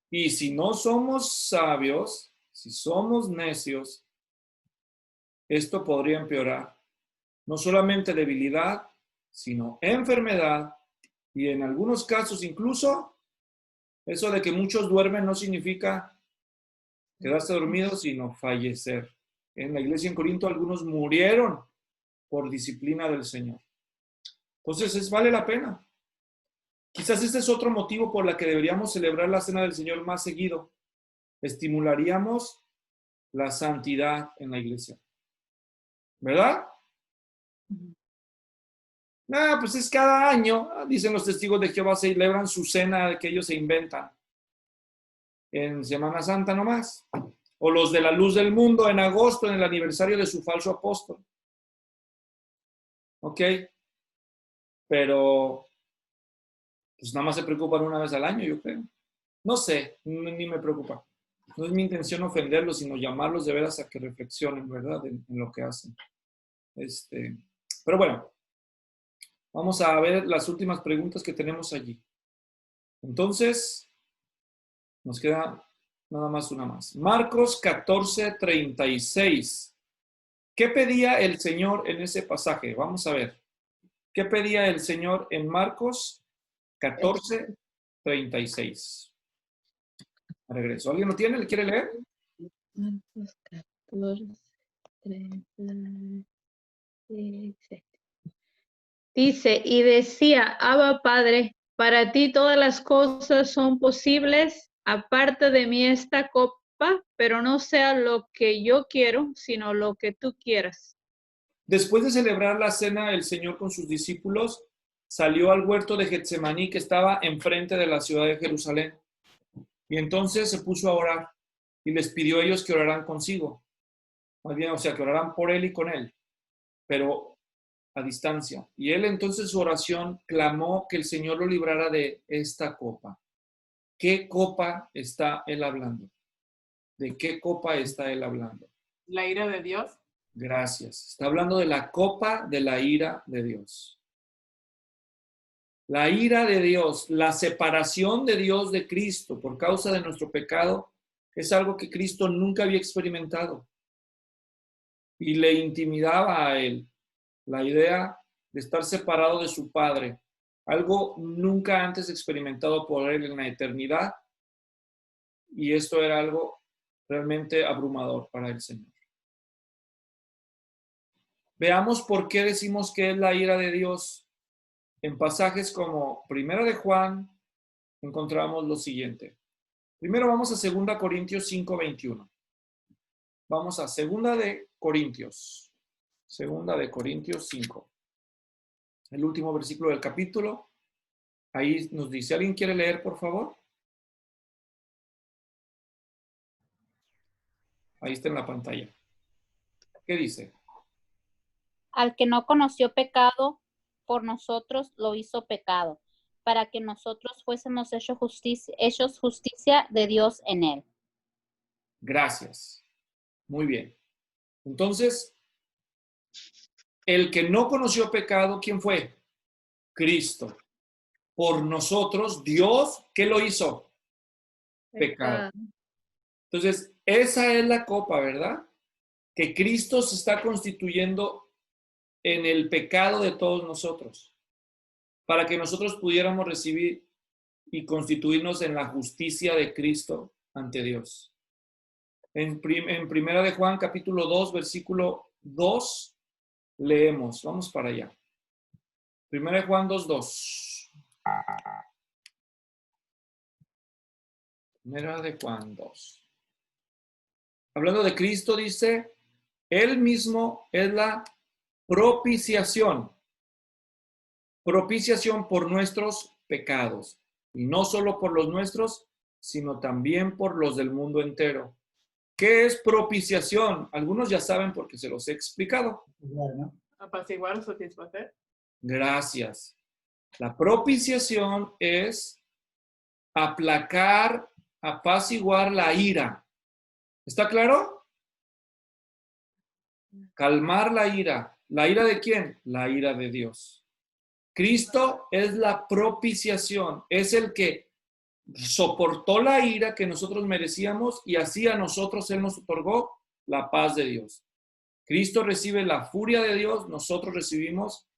Y si no somos sabios, si somos necios, esto podría empeorar. No solamente debilidad, sino enfermedad y en algunos casos incluso eso de que muchos duermen no significa quedarse dormidos, sino fallecer. En la iglesia en Corinto algunos murieron por disciplina del Señor. Entonces, vale la pena. Quizás este es otro motivo por el que deberíamos celebrar la cena del Señor más seguido. Estimularíamos la santidad en la iglesia. ¿Verdad? Pues es cada año, dicen los testigos de Jehová, celebran su cena que ellos se inventan. En Semana Santa nomás. O los de la luz del mundo en agosto, en el aniversario de su falso apóstol. ¿Ok? Pero, pues nada más se preocupan una vez al año, yo creo. No sé, ni me preocupa. No es mi intención ofenderlos, sino llamarlos de veras a que reflexionen, ¿verdad? En lo que hacen. Pero bueno, vamos a ver las últimas preguntas que tenemos allí. Entonces, nos queda nada más una más. Marcos 14:36. ¿Qué pedía el Señor en ese pasaje? Vamos a ver. ¿Qué pedía el Señor en Marcos 14:36? Regreso. ¿Alguien lo tiene? ¿Le quiere leer? Marcos 14:36. Dice, y decía, Abba Padre, para ti todas las cosas son posibles, aparte de mí esta copa, pero no sea lo que yo quiero, sino lo que tú quieras. Después de celebrar la cena, el Señor con sus discípulos salió al huerto de Getsemaní que estaba enfrente de la ciudad de Jerusalén. Y entonces se puso a orar y les pidió a ellos que oraran consigo. Más bien, o sea, que oraran por él y con él, pero a distancia. Y él entonces su oración clamó que el Señor lo librara de esta copa. ¿Qué copa está él hablando? ¿De qué copa está él hablando? La ira de Dios. Gracias. Está hablando de la copa de la ira de Dios. La ira de Dios, la separación de Dios de Cristo por causa de nuestro pecado, es algo que Cristo nunca había experimentado. Y le intimidaba a él la idea de estar separado de su Padre, algo nunca antes experimentado por él en la eternidad. Y esto era algo realmente abrumador para el Señor. Veamos por qué decimos que es la ira de Dios. En pasajes como Primera de Juan encontramos lo siguiente. Primero vamos a 2 Corintios 5:21. Vamos a 2 de Corintios. 2 de Corintios 5. El último versículo del capítulo. Ahí nos dice, ¿alguien quiere leer, por favor? Ahí está en la pantalla. ¿Qué dice? Al que no conoció pecado, por nosotros lo hizo pecado, para que nosotros fuésemos hechos justicia de Dios en él. Gracias. Muy bien. Entonces, el que no conoció pecado, ¿quién fue? Cristo. Por nosotros, Dios, ¿qué lo hizo? Pecado. Entonces, esa es la copa, ¿verdad? Que Cristo se está constituyendo en el pecado de todos nosotros, para que nosotros pudiéramos recibir y constituirnos en la justicia de Cristo ante Dios. En Primera de Juan, capítulo 2, versículo 2, leemos. Vamos para allá. Primera de Juan 2:2. Primera de Juan 2. Hablando de Cristo, dice, Él mismo es la propiciación. Propiciación por nuestros pecados. Y no solo por los nuestros, sino también por los del mundo entero. ¿Qué es propiciación? Algunos ya saben porque se los he explicado. Apaciguar o satisfacer. Gracias. La propiciación es aplacar, apaciguar la ira. ¿Está claro? Calmar la ira. ¿La ira de quién? La ira de Dios. Cristo es la propiciación, es el que soportó la ira que nosotros merecíamos y así a nosotros Él nos otorgó la paz de Dios. Cristo recibe la furia de Dios, nosotros recibimos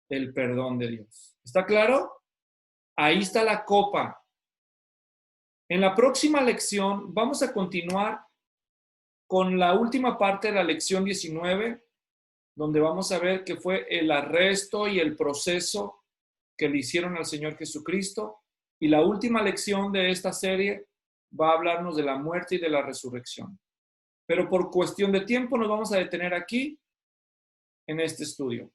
el perdón de Dios. ¿Está claro? Ahí está la copa. En la próxima lección vamos a continuar con la última parte de la lección 19, donde vamos a ver qué fue el arresto y el proceso que le hicieron al Señor Jesucristo. Y la última lección de esta serie va a hablarnos de la muerte y de la resurrección. Pero por cuestión de tiempo nos vamos a detener aquí en este estudio.